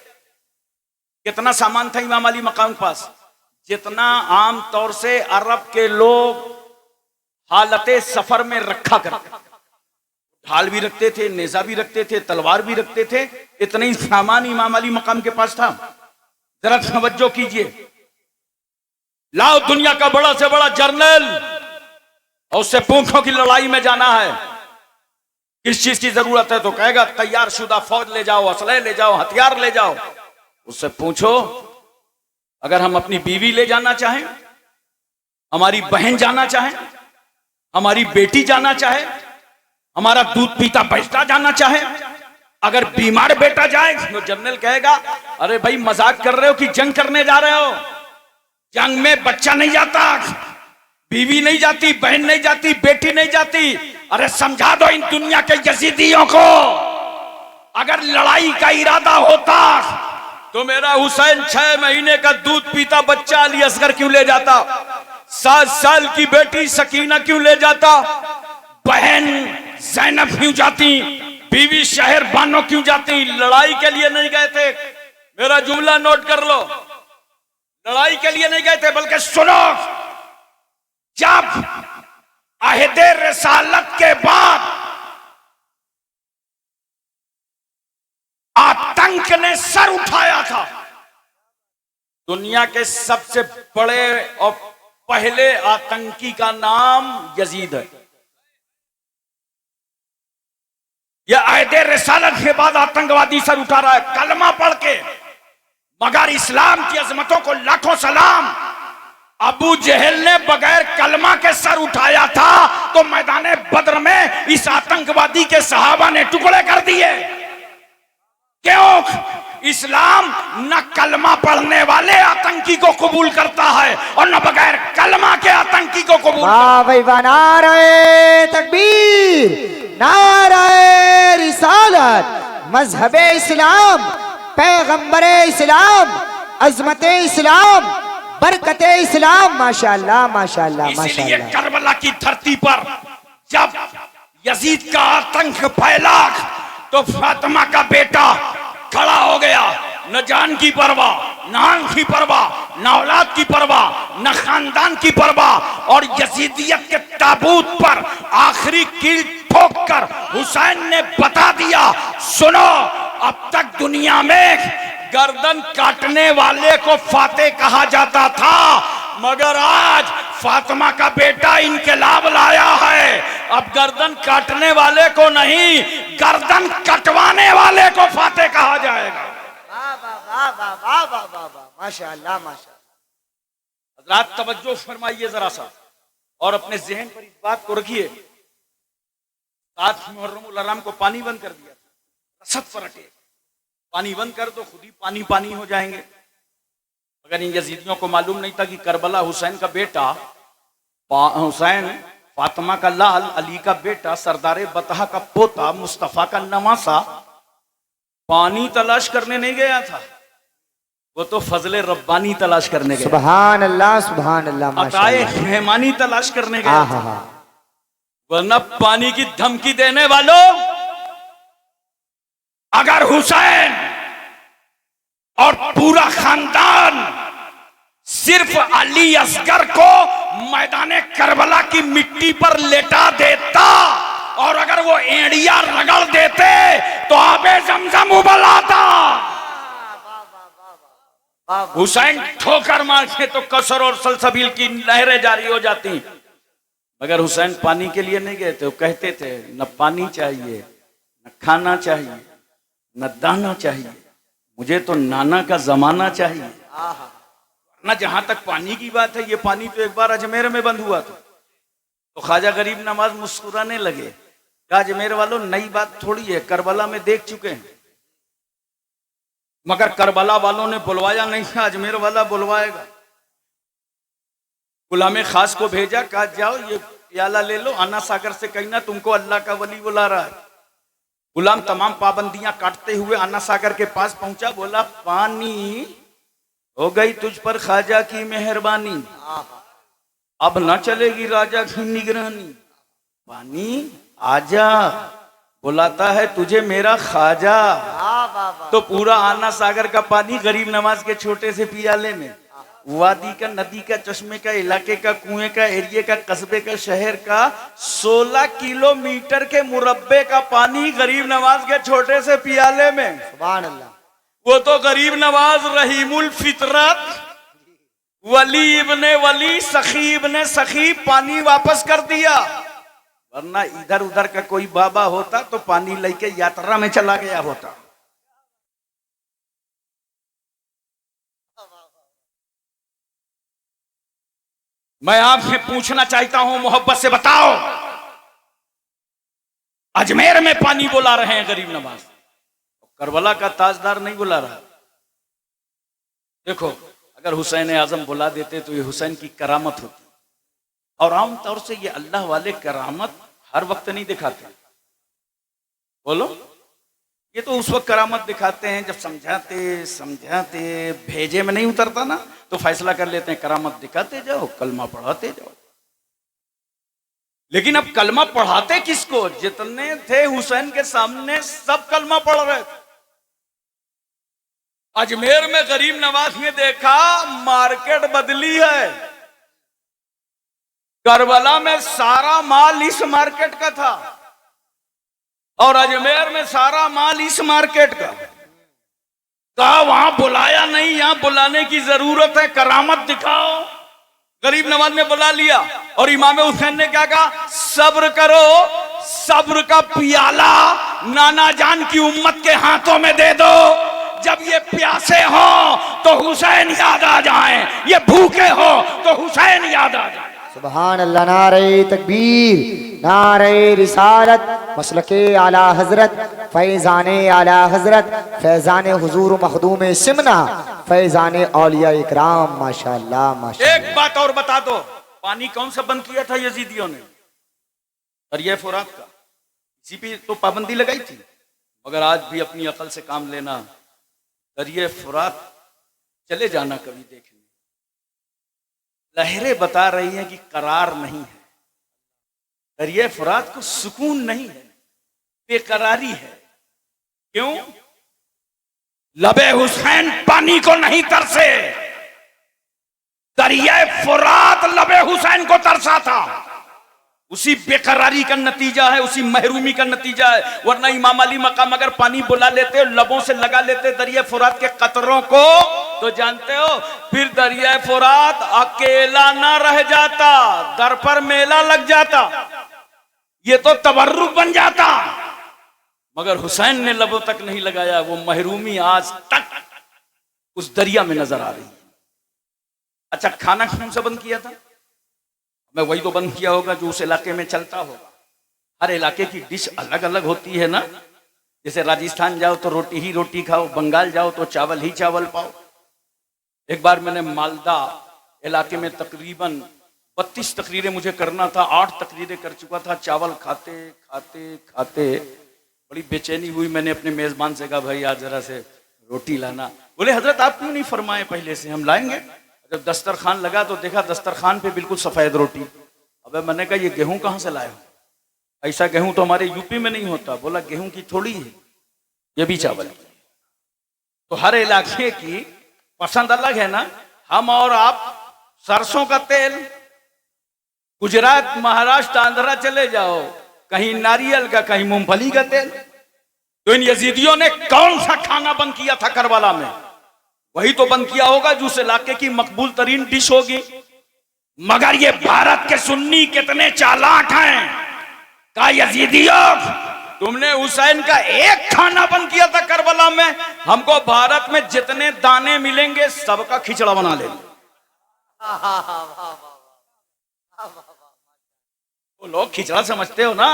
कितना सामान था इमाम अली मकाम के पास? जितना आम तौर से अरब के लोग हालते सफर में रखा करते, ढाल भी रखते थे, नेजा भी रखते थे, तलवार भी रखते थे, इतना ही सामान इमाम अली मकाम के पास था। जरा तवज्जो कीजिए, लाओ दुनिया का बड़ा से बड़ा जर्नल और उससे पूछो कि लड़ाई में जाना है, किस चीज की जरूरत है, तो कहेगा तैयार शुदा फौज ले जाओ, असलहे ले जाओ, हथियार ले जाओ। उससे पूछो अगर हम अपनी बीवी ले जाना चाहें, हमारी बहन जाना चाहे, हमारी बेटी जाना चाहे, हमारा दूध पीता बच्चा जाना चाहे, अगर बीमार बेटा जाए तो जनरल कहेगा अरे भाई मजाक कर रहे हो कि जंग करने जा रहे हो? जंग में बच्चा नहीं जाता, बीवी नहीं जाती, बहन नहीं जाती, बेटी नहीं जाती। अरे समझा दो इन दुनिया के यजीदियों को, अगर लड़ाई का इरादा होता तो मेरा हुसैन 6 महीने का दूध पीता बच्चा अली असगर क्यों ले जाता? 7 साल की बेटी सकीना क्यों ले जाता? बहन ज़ैनब क्यों जाती? बीवी शहर बानो क्यों जाती? लड़ाई के लिए नहीं गए थे। मेरा जुमला नोट कर लो, लड़ाई के लिए नहीं गए थे, बल्कि सुनो, जब अहदे रिसालत के बाद आतंक ने सर उठाया था, दुनिया के सबसे बड़े और पहले आतंकी का नाम यजीद है। यह अहदे रिसालत के बाद आतंकवादी सर उठा रहा है, कलमा पढ़ के। मगर इस्लाम की अजमतों को लाखों सलाम, अबू जहल ने बगैर कलमा के सर उठाया था तो मैदान बद्र में इस आतंकवादी के सहाबा ने टुकड़े कर दिए। क्यों? इस्लाम न कलमा पढ़ने वाले आतंकी को कबूल करता है और न बगैर कलमा के आतंकी को कबूल। वाह भाई वाह, नारे तकबीर, नारे रिसालत, मजहबे इस्लाम, पैगंबरे इस्लाम, अजमते इस्लाम, बरकते इस्लाम। माशाअल्लाह माशाअल्लाह इसीलिए माशाअल्लाह। करबला की धरती पर जब यजीद का आतंक फैला तो फातिमा का बेटा खड़ा हो गया, न जान की परवाह, न आन की परवाह, न औलाद की परवाह, न खानदान की परवाह, और यजीदियत के ताबूत पर आखिरी कील ठोक कर हुसैन ने बता दिया, सुनो, अब तक दुनिया में गर्दन काटने वाले को फाते कहा जाता था, मगर आज फातिमा का बेटा इनकलाब लाया है। अब गर्दन काटने वाले को नहीं, गर्दन कटवाने वाले को फाते कहा जाएगा। वाह वाह वाह वाह वाह वाह वाह, माशाअल्लाह माशाअल्लाह। हज़रात तवज्जो फरमाइए जरा सा और अपने जहन पर इस बात को रखिए। 7 मुहर्रमुल हराम को पानी बंद कर दिया, रसद पर रखे, पानी बंद कर दो, खुद ही पानी पानी हो जाएंगे। अगर इन यजीदियों को मालूम नहीं था कि करबला हुसैन का बेटा, हुसैन फातिमा का लाल, अली का बेटा, सरदार बतहा का पोता, मुस्तफा का नवासा पानी तलाश करने नहीं गया था, वो तो फजले रब्बानी तलाश करने गया, सुभान अल्लाह सुभान अल्लाह, अताए माशाअल्लाह। मेहमानी तलाश करने गया था। हाँ। वरना पानी की धमकी देने वालों, अगर हुसैन और पूरा खानदान सिर्फ अली असगर को मैदान करबला की मिट्टी पर लेटा देता और अगर वो एड़िया रगड़ देते तो आबे जमजम उबल आता। हुसैन ठोकर मारते तो कसर और सलसबील की नहरें जारी हो जाती, मगर हुसैन पानी के लिए नहीं गए थे। वो कहते थे न पानी चाहिए, न खाना चाहिए, न दाना चाहिए, मुझे तो नाना का जमाना चाहिए। ना जहां तक पानी की बात है, ये पानी तो एक बार अजमेर में बंद हुआ था, तो ख्वाजा गरीब नवाज मुस्कुराने लगे, कहा अजमेर वालों नई बात थोड़ी है, करबला में देख चुके हैं। मगर करबला वालों ने बुलवाया नहीं था, अजमेर वाला बुलवाएगा। गुलाम खास को भेजा, कहा जाओ ये प्याला ले लो, आना सागर से कहना तुमको अल्लाह का वली बुला रहा है। गुलाम तमाम पाबंदियां काटते हुए आना सागर के पास पहुंचा, बोला पानी हो गई तुझ पर ख्वाजा की मेहरबानी, अब न चलेगी राजा की निगरानी, पानी आजा, बुलाता है तुझे मेरा ख्वाजा। तो पूरा आना सागर का पानी गरीब नवाज के छोटे से पियाले में, वादी का, नदी का, चश्मे का, इलाके का, कुएं का, एरिया का, कस्बे का, शहर का 16 किलोमीटर के मुरब्बे का पानी गरीब नवाज के छोटे से पियाले में। सुभान अल्लाह। वो तो गरीब नवाज रहीमुल फितरत, वली इब्ने वली, सखी इब्ने सखी, पानी वापस कर दिया। वरना इधर उधर का कोई बाबा होता तो पानी लेके यात्रा में चला गया होता। मैं आपसे पूछना चाहता हूं, मोहब्बत से बताओ, अजमेर में पानी बुला रहे हैं गरीब नवाज, करबला का ताजदार नहीं बुला रहा। देखो, अगर हुसैन आजम बुला देते तो ये हुसैन की करामत होती। और आमतौर से ये अल्लाह वाले करामत हर वक्त नहीं दिखाते। बोलो, ये तो उस वक्त करामत दिखाते हैं जब समझाते समझाते भेजे में नहीं उतरता ना, तो फैसला कर लेते हैं करामत दिखाते जाओ, कलमा पढ़ाते जाओ। लेकिन अब कलमा पढ़ाते किसको? जितने थे हुसैन के सामने सब कलमा पढ़ रहे थे। अजमेर में गरीब नवाज ने देखा मार्केट बदली है। करबला में सारा माल इस मार्केट का था और अजमेर में सारा माल इस मार्केट का। कहा वहां बुलाया नहीं, यहां बुलाने की जरूरत है, करामत दिखाओ। गरीब नवाज ने बुला लिया और इमाम हुसैन ने क्या कहा? सब्र करो, सब्र का पियाला नाना जान की उम्मत के हाथों में दे दो। जब ये प्यासे हो तो हुसैन याद आ जाए, ये भूखे हो तो हुसैन याद आ जाए। सुभान अल्लाह। नारे तकबीर, नारे रिसालत, मसलके आला हजरत, फैजाने आला हजरत, फैजाने हुजूर मखदूम सिमना, फैजाने औलिया इकराम। माशाअल्लाह माशाअल्लाह। एक बात और बता दो, पानी कौन सा बंद किया था यजीदियों ने? दरिया फुरात का। इसी पे तो पाबंदी लगाई थी। मगर आज भी अपनी अकल से काम लेना, दरिया फुरात चले जाना कभी देखने। लहरें बता रही हैं कि करार नहीं है, दरिया फुरात को सुकून नहीं है, बेकरारी है। क्यों? लबे हुसैन पानी को नहीं तरसे, दरिया फुरात लबे हुसैन को तरसा था। उसी बेकरारी का नतीजा है, उसी महरूमी का नतीजा है। वरना इमाम अली मकाम अगर पानी बुला लेते, लबों से लगा लेते दरिया फुरात के कतरों को, तो जानते हो फिर दरिया फुरात अकेला ना रह जाता, दर पर मेला लग जाता, ये तो तबर्रुक बन जाता। मगर हुसैन ने लबों तक नहीं लगाया, वो महरूमी आज तक उस दरिया में नजर आ रही है। अच्छा, खाना कौन सा बंद किया था? मैं वही तो बंद किया होगा जो उस इलाके में चलता होगा। हर इलाके की डिश अलग अलग होती है ना। जैसे राजस्थान जाओ तो रोटी ही रोटी खाओ, बंगाल जाओ तो चावल ही चावल पाओ। एक बार मैंने मालदा इलाके में तकरीबन 32 तकरीरें मुझे करना था, 8 तकरीरें कर चुका था। चावल खाते खाते खाते बड़ी बेचैनी हुई। मैंने अपने मेजबान से कहा, भाई आज जरा से रोटी लाना। बोले, हजरत आप क्यों नहीं फरमाए पहले से, हम लाएंगे। जब दस्तरखान लगा तो देखा दस्तरखान पे बिल्कुल सफेद रोटी। अबे मैंने कहा, ये गेहूं कहां से लाए हो? ऐसा गेहूं तो हमारे यूपी में नहीं होता। बोला, गेहूं की थोड़ी है, ये भी चावल। तो हर इलाके की पसंद अलग है ना। हम और आप सरसों का तेल, गुजरात महाराष्ट्र आंध्रा चले जाओ, कहीं नारियल का, कहीं मूंगफली का तेल। तो इन यजीदियों ने कौन सा खाना बंद किया था करबला में? वही तो बंद किया होगा जो उस इलाके की मकबूल तरीन डिश होगी। मगर ये भारत के सुन्नी कितने चालाक हैं। का यजीदियों, तुमने हुसैन का एक खाना बंद किया था करबला में, हमको भारत में जितने दाने मिलेंगे सबका खिचड़ा बना लेंगे। वो लोग खिचड़ा समझते हो ना,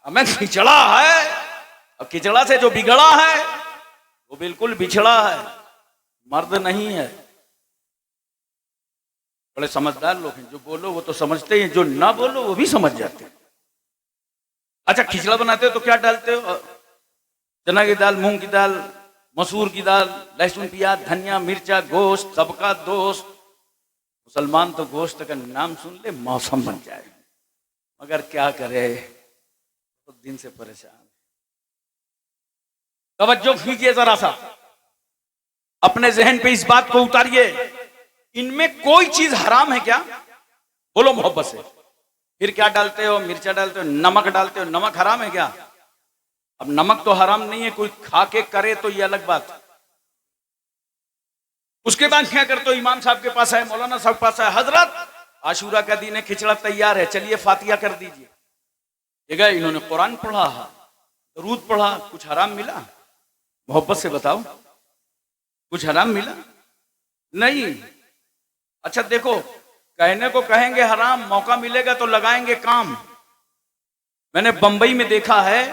हमें खिचड़ा है। और खिचड़ा से जो बिगड़ा है वो बिल्कुल बिछड़ा है, मर्द नहीं है। बड़े समझदार लोग हैं, जो बोलो वो तो समझते हैं, जो ना बोलो वो भी समझ जाते हैं। अच्छा, खिचड़ा बनाते हो तो क्या डालते हो? चना की दाल, मूंग की दाल, मसूर की दाल, लहसुन प्याज धनिया मिर्चा गोश्त, सबका दोस्त। मुसलमान तो गोश्त का नाम सुन ले मौसम बन जाए। मगर क्या करे, तो दिन से परेशान। तवज्जो कीजिए जरा सा, अपने जहन पे इस बात को उतारिए। इनमें कोई चीज हराम है क्या? बोलो मोहब्बत से। फिर क्या डालते हो? मिर्चा डालते हो, नमक डालते हो, नमक हराम है क्या? अब नमक तो हराम नहीं है, कोई खा के करे तो ये अलग बात। उसके बाद क्या करते हो? इमाम साहब के पास है, मौलाना साहब के पास है, हजरत आशूरा का दिन है, खिचड़ा तैयार है, चलिए फातिहा कर दीजिए। ये गए, इन्होंने कुरान पढ़ा, दरूद पढ़ा, कुछ हराम मिला? मोहब्बत से बताओ, कुछ हराम मिला? नहीं। अच्छा देखो, कहने को कहेंगे हराम, मौका मिलेगा तो लगाएंगे काम। मैंने बंबई में देखा है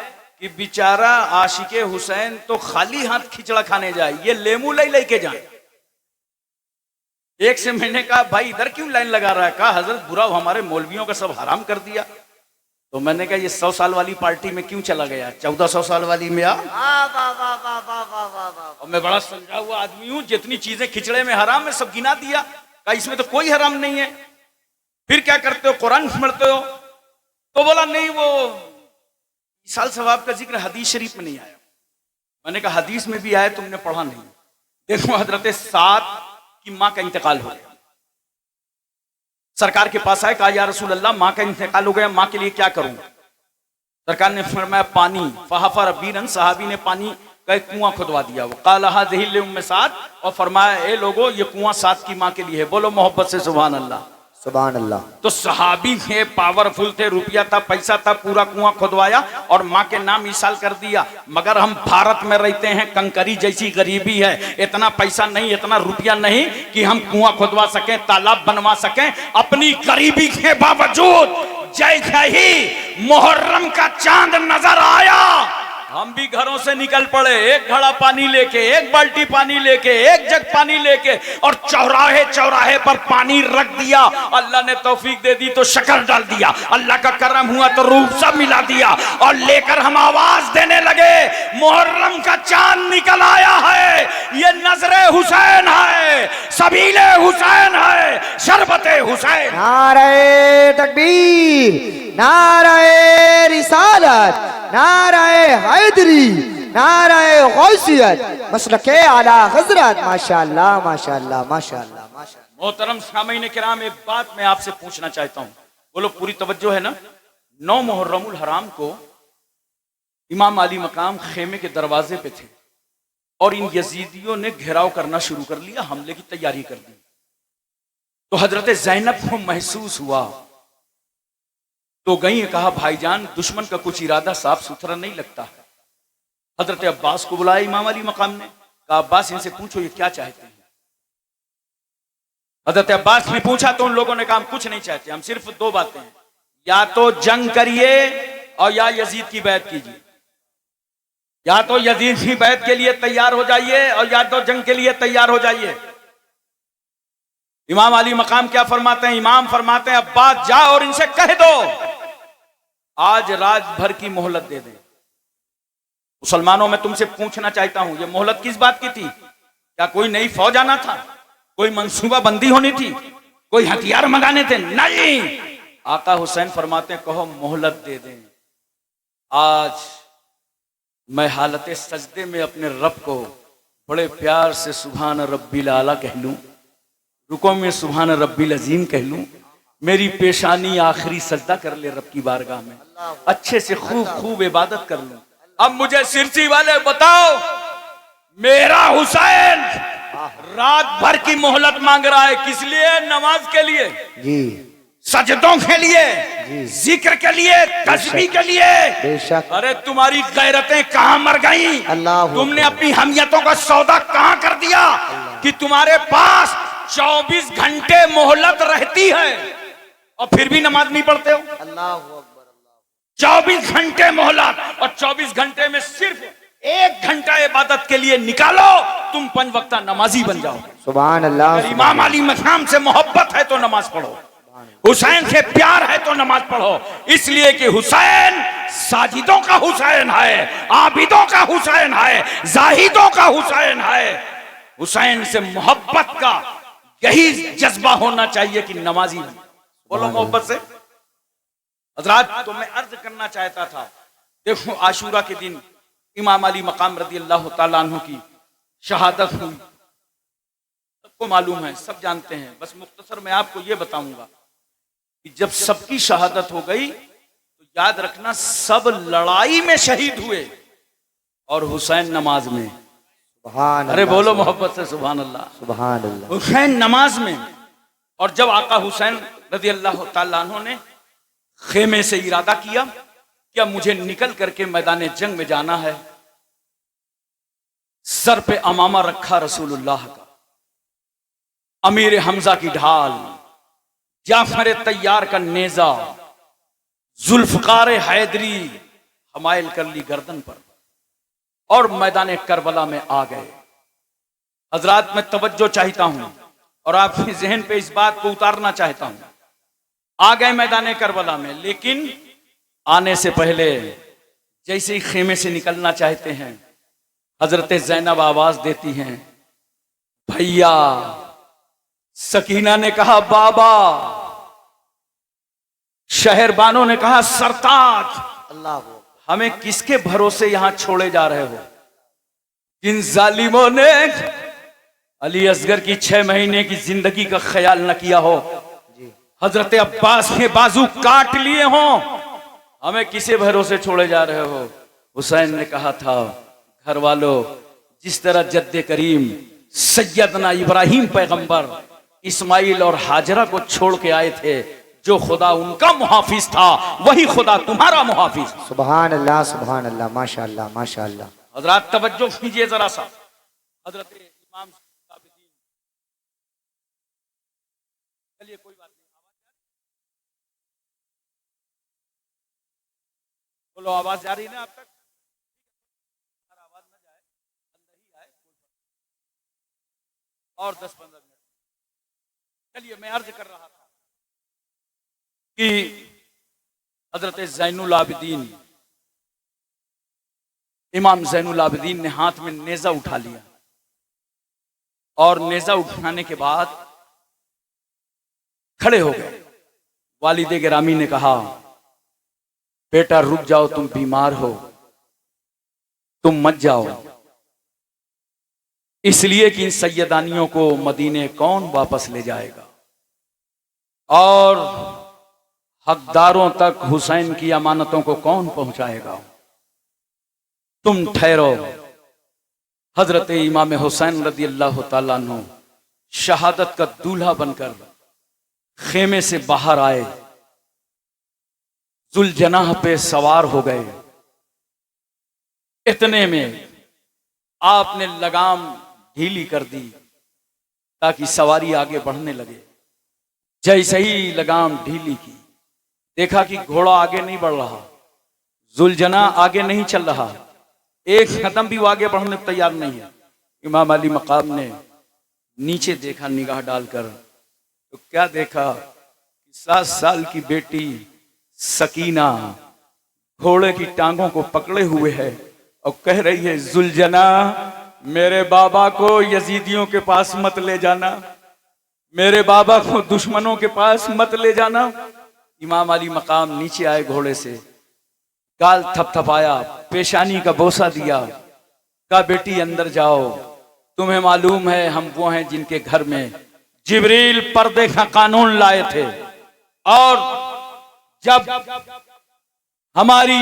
कि बेचारा आशिके हुसैन तो खाली हाथ खिचड़ा खाने जाए, ये लेमू ले लेके जाए। एक से मैंने कहा भाई इधर क्यों लाइन लगा रहा है? कहा हजरत बुरा हमारे मौलवियों का सब हराम कर दिया। तो मैंने कहा ये 100 साल वाली पार्टी में क्यों चला गया, 1400 साल वाली में आ। और मैं बड़ा समझा हुआ आदमी हूं, जितनी चीजें खिचड़े में हराम है सब गिना दिया। कहा इसमें तो कोई हराम नहीं है। फिर क्या करते हो, कुरान पढ़ते हो? तो बोला नहीं, वो इसाल सवाब का जिक्र हदीस शरीफ में नहीं आया। मैंने कहा हदीस में भी आया, तुमने पढ़ा नहीं। देखो हजरत साद की मां का इंतकाल हो गया, सरकार के पास आए, कहा या रसूल अल्लाह मां का इंतकाल हो गया, मां के लिए क्या करूं? सरकार ने फरमाया पानी। फहफर बीरन, सहाबी ने पानी का एक कुआं खुदवा दिया। वो काला हाज़िहिल उम्मे साद, और फरमाया ए लोगो ये कुआं साद की मां के लिए है। बोलो मोहब्बत से सुभान अल्लाह। सुभान अल्लाह। तो सहाबी थे, पावरफुल थे, रुपया था, पैसा था, पूरा कुआं खुदवाया और मां के नाम इसाल कर दिया। मगर हम भारत में रहते हैं, कंकरी जैसी गरीबी है, इतना पैसा नहीं, इतना रुपया नहीं कि हम कुआं खुदवा सकें, तालाब बनवा सकें। अपनी गरीबी के बावजूद जैसे ही मुहर्रम का चांद नजर आया, हम भी घरों से निकल पड़े, एक घड़ा पानी लेके, एक बाल्टी पानी लेके, एक जग पानी लेके, और चौराहे चौराहे पर पानी रख दिया। अल्लाह ने तौफीक दे दी तो शक्कर डाल दिया, अल्लाह का करम हुआ तो रूह सब मिला दिया, और लेकर हम आवाज देने लगे मुहर्रम का चांद निकल आया है, ये नजरे हुसैन है, सबीले हुसैन है, शरबते हुसैन। नारे तकबीर, नारे रिसालत, नारे हैदरी, नारे गौसियत, मसलके आला हजरत। माशाअल्लाह माशाअल्लाह माशाअल्लाह माशाअल्लाह। मोहतरम सामीन किराम, एक बात मैं आपसे पूछना चाहता हूं, बोलो पूरी तवज्जो है ना। 9 मुहर्रमुल हराम को इमाम अली मकाम खेमे के दरवाजे पे थे और इन यजीदियों ने घेराव करना शुरू कर लिया, हमले की तैयारी कर दी। तो हजरत ज़ैनब को महसूस हुआ, तो गई, कहा भाईजान दुश्मन का कुछ इरादा साफ सुथरा नहीं लगता है। हजरत अब्बास को बुलाया इमाम अली मकाम ने, कहा अब्बास इनसे पूछो ये क्या चाहते हैं। हजरत अब्बास ने पूछा तो उन लोगों ने कहा हम कुछ नहीं चाहते, हम सिर्फ 2 बातें हैं, या तो जंग करिए और या यजीद की बैत कीजिए, या तो यजीद की बैत के लिए तैयार हो जाइए और या तो जंग के लिए तैयार हो जाइए। इमाम अली मकाम क्या फरमाते हैं? इमाम फरमाते हैं अब्बास जा और इनसे कह दो आज रात भर की मोहलत दे दें। मुसलमानों में तुमसे पूछना चाहता हूं, ये मोहलत किस बात की थी? क्या कोई नई फौज आना था, कोई मंसूबा बंदी होनी थी, कोई हथियार मंगाने थे? नहीं, आका हुसैन फरमाते हैं कहो मोहलत दे दें। आज मैं हालत सजदे में अपने रब को बड़े प्यार से सुभान रब्बिल आला कह लूं, रुको में सुभान रब्बिल अजीम कह लूं, मेरी पेशानी आखिरी सजदा कर ले रब की बारगाह में, अच्छे से खूब खूब इबादत कर लूं। अब मुझे सिरसी वाले बताओ, मेरा हुसैन रात भर की मोहलत मांग रहा है, किस लिए? नमाज के लिए जी, सजदों के लिए, जिक्र के लिए, तस्बीह के लिए। बेशक। अरे तुम्हारी गैरतें कहां मर गई? अल्लाह, तुमने अपनी हमियतों का सौदा कहां कर दिया कि तुम्हारे पास 24 घंटे मोहलत रहती है और फिर भी नमाज नहीं पढ़ते हो? अल्लाह अकबर। 24 घंटे मोहलत और 24 घंटे में सिर्फ 1 घंटा इबादत के लिए निकालो, तुम 5 वक्ता नमाजी बन जाओ। सुभान अल्लाह। अगर इमाम अली मकाम से मोहब्बत है तो नमाज पढ़ो, हुसैन से प्यार है तो नमाज पढ़ो, इसलिए कि हुसैन साजिदों का हुसैन है, आबिदों का हुसैन है, जाहिदों का हुसैन है। हुसैन से मोहब्बत का यही जज्बा होना चाहिए कि नमाजी बने। बोलो मोहब्बत से। हजरात, तो मैं अर्ज करना चाहता था, देखो आशूरा के दिन इमाम अली मकाम रदी अल्लाह तआला अन्हु की शहादत हुई, सबको मालूम है, सब जानते हैं। बस मुख्तसर मैं आपको यह बताऊंगा कि जब सबकी शहादत हो गई तो याद रखना सब लड़ाई में शहीद हुए और हुसैन नमाज में। सुभान अरे अल्लाह, बोलो मोहब्बत से सुभान अल्लाह। सुभान अल्लाह। हुसैन नमाज में। और जब आका हुसैन रज़ी अल्लाह तआला अन्हु ने खेमे से इरादा किया कि अब मुझे निकल करके मैदान जंग में जाना है, सर पे अमामा रखा रसूलुल्लाह का, अमीर हमजा की ढाल, जाफर तैयार का नेजा, जुल्फकार हैदरी हमायल कर ली गर्दन पर और मैदान करबला में आ गए। हजरात, मैं तवज्जो चाहता हूं और आपके जहन पे इस बात को उतारना चाहता हूं। आ गए मैदान करबला में, लेकिन आने से पहले जैसे ही खेमे से निकलना चाहते हैं, हजरत जैनब आवाज देती हैं, भैया। सकीना ने कहा बाबा। शहरबानों ने कहा सरताज। अल्लाह, हमें किसके भरोसे यहां छोड़े जा रहे हो? जिन जालिमों ने अली असगर की 6 महीने की जिंदगी का ख्याल न किया हो, हजरत अब्बास के बाजू काट लिए हो, हमें किसे भरोसे छोड़े जा रहे हो? हुसैन ने कहा था, घर वालों, जिस तरह जद्दे करीम सैयदना इब्राहिम पैगंबर इस्माइल और हाजरा को छोड़ के आए थे, जो खुदा उनका मुहाफिज था वही खुदा तुम्हारा मुहाफिज। सुभान अल्लाह, सुभान अल्लाह, माशाअल्लाह, माशाअल्लाह। हजरात तवज्जो कीजिए जरा सा। हजरत इमाम, चलिए कोई बात नहीं, बोलो, आवाज जा रही है ना आप तक? आवाज ना जाए, अंदर ही आए, और 10-15 मिनट। चलिए, मैं अर्ज कर रहा था कि हजरत ज़ैनुल आबिदीन, इमाम ज़ैनुल आबिदीन ने हाथ में नेजा उठा लिया, और नेजा उठाने के बाद खड़े हो गए। वालिदे गिरामी ने कहा, बेटा रुक जाओ, तुम बीमार हो, तुम मत जाओ, इसलिए कि इन सैयदानियों को मदीने कौन वापस ले जाएगा, और हकदारों तक हुसैन की अमानतों को कौन पहुंचाएगा? तुम ठहरो। हजरत इमाम हुसैन रदी अल्लाह तआला अन्हु शहादत का दूल्हा बनकर खेमे से बाहर आए, जुलजनाह पे सवार हो गए। इतने में आपने लगाम ढीली कर दी ताकि सवारी आगे बढ़ने लगे। जैसे ही लगाम ढीली की, देखा कि घोड़ा आगे नहीं बढ़ रहा, जुलजना आगे नहीं चल रहा, एक कदम भी वो आगे बढ़ने तैयार नहीं है। इमाम अली मकाम ने नीचे देखा निगाह डालकर, तो क्या देखा? 7 साल की बेटी सकीना घोड़े की टांगों को पकड़े हुए है और कह रही है, जुलजना, मेरे बाबा को यजीदियों के पास मत ले जाना, मेरे बाबा को दुश्मनों के पास मत ले जाना। इमाम अली मकाम नीचे आए घोड़े से, गाल थपथपाया, पेशानी का बोसा दिया, कहा बेटी अंदर जाओ, तुम्हें मालूम है हम वो हैं जिनके घर में जिब्रील पर्दे का कानून लाए थे, और जब हमारी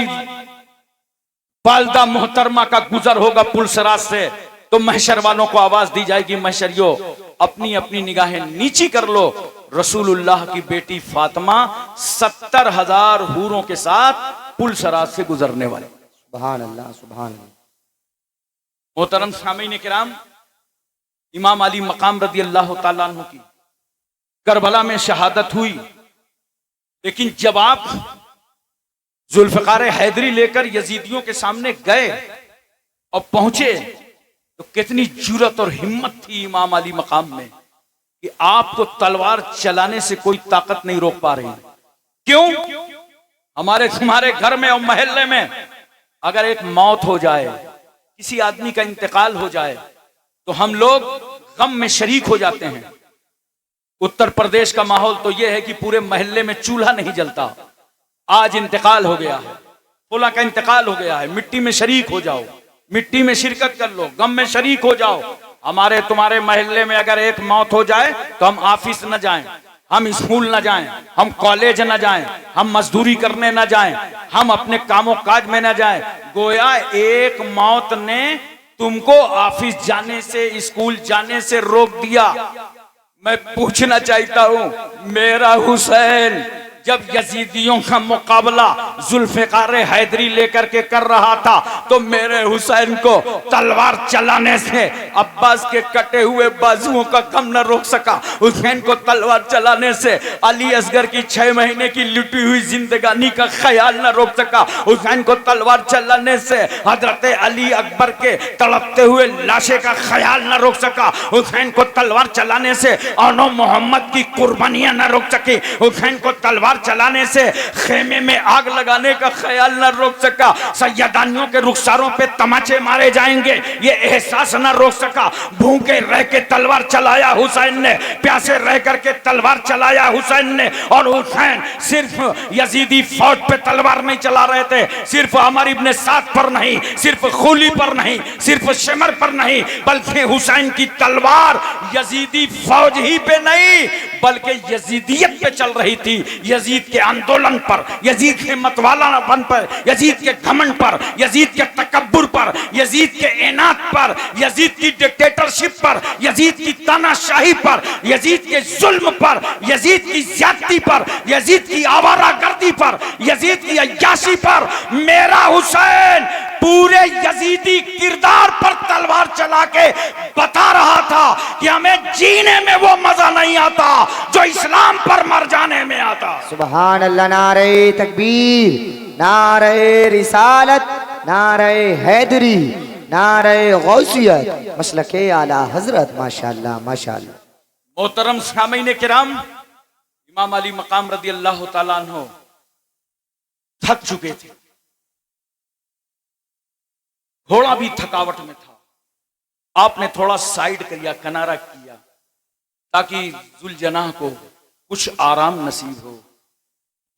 वालिदा मोहतरमा का गुजर होगा पुलसराज से, तो महशर वालों को आवाज दी जाएगी, महशरियो अपनी अपनी निगाहें नीची कर लो, रसूलुल्लाह की बेटी फातिमा 70,000 हूरों के साथ पुलसराज से गुजरने वाले। सुभान अल्लाह, सुभान अल्लाह। मोहतरम सामीन किराम, इमाम अली मकाम रदी अल्लाह तआला अन्हु की करबला में शहादत हुई, लेकिन जब आप जुल्फकार हैदरी लेकर यजीदियों के सामने गए और पहुंचे, तो कितनी जुर्रत और हिम्मत थी इमाम अली मकाम में कि आपको तलवार चलाने से कोई ताकत नहीं रोक पा रही। क्यों? हमारे तुम्हारे घर में और मोहल्ले में अगर एक मौत हो जाए, किसी आदमी का इंतकाल हो जाए, तो हम लोग गम में शरीक हो जाते हैं। उत्तर प्रदेश का माहौल तो यह है कि पूरे मोहल्ले में चूल्हा नहीं जलता। आज इंतकाल हो गया है, फुला का इंतकाल हो गया है, मिट्टी में शरीक हो जाओ, मिट्टी में शिरकत कर लो, गम में शरीक हो जाओ। हमारे तुम्हारे मोहल्ले में अगर एक मौत हो जाए तो हम ऑफिस न जाएं, हम स्कूल न जाएं, हम कॉलेज न जाएं, हम मजदूरी करने न जाएं, हम अपने कामों काज में न जाएं। गोया एक मौत ने तुमको ऑफिस जाने से, स्कूल जाने से रोक दिया। मैं पूछना चाहता हूं, मेरा हुसैन जब यजीदियों का मुकाबला जुल्फिकार हैदरी लेकर के कर रहा था तो मेरे हुसैन को तलवार चलाने से अब्बास के कटे हुए बाजुओं का गम न रोक सका। हुसैन को तलवार चलाने से अली असगर की 6 महीने की लुटी हुई जिंदगानी का ख्याल न रोक सका। हुसैन को तलवार चलाने से हजरत अली अकबर के तड़पते हुए लाशे का ख्याल न रोक सका। हुसैन को तलवार चलाने से औनो मोहम्मद की कुर्बानियां न रोक सकी। हुसैन को तलवार चलाने से खेमे में आग लगाने का ख्याल न रोक सका। सैयदानियों के रुखसारों पे तमाचे मारे जाएंगे ये एहसास न रोक सका। भूखे रह के तलवार चलाया हुसैन ने, प्यासे रह करके तलवार चलाया हुसैन ने। और हुसैन सिर्फ यजीदी फौज पे तलवार नहीं चला रहे थे, सिर्फ अमर इब्ने साद पर नहीं, सिर्फ खूली पर नहीं, सिर्फ शिमर पर नहीं, बल्कि हुसैन की तलवार यजीदी फौज ही पे नहीं बल्कि यजीदियत पे चल रही थी। यजीद के आंदोलन पर, यजीद के मतवालापन पर, यजीद के घमंड पर, यजीद के तकब्बुर पर, यजीद के इनात पर, यजीद की डिक्टेटरशिप पर, यजीद की तानाशाही पर, यजीद के जुल्म पर, यजीद की ज्यादती पर, यजीद की आवारागर्दी पर, यजीद की अय्याशी पर मेरा हुसैन पूरे यजीदी किरदार पर तलवार चला के बता रहा था कि हमें जीने में वो मजा नहीं आता जो इस्लाम पर मर जाने में आता। सुभान अल्लाह। नारे तकबीर, नारे रिसालत, नारे हैदरी, नारे गौसियत, मसलके आला हजरत। माशाअल्लाह माशाअल्लाह। मोहतरम सामीन किराम, इमाम अली मकाम रदी अल्लाह तआला अन्हु थक चुके थे, घोड़ा भी थकावट में था। आपने थोड़ा साइड किया, किनारा किया ताकि जुलजनाह को कुछ आराम नसीब हो।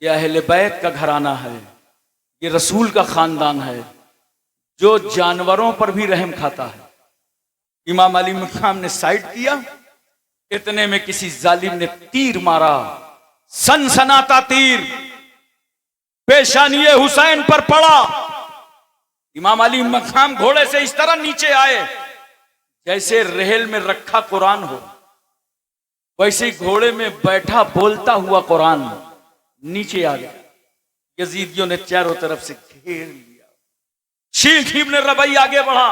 यह अहले बैत का घराना है, ये रसूल का खानदान है जो जानवरों पर भी रहम खाता है। इमाम अली मकाम ने साइड किया, इतने में किसी जालिम ने तीर मारा, सनसनाता तीर पेशानिये हुसैन पर पड़ा। इमाम अली मकाम घोड़े से इस तरह नीचे आए जैसे रेहल में रखा कुरान हो, वैसे घोड़े में बैठा बोलता हुआ कुरान नीचे आ गया। यजीदियों ने चारों तरफ से घेर लिया। शीख इब्न रबई आगे बढ़ा,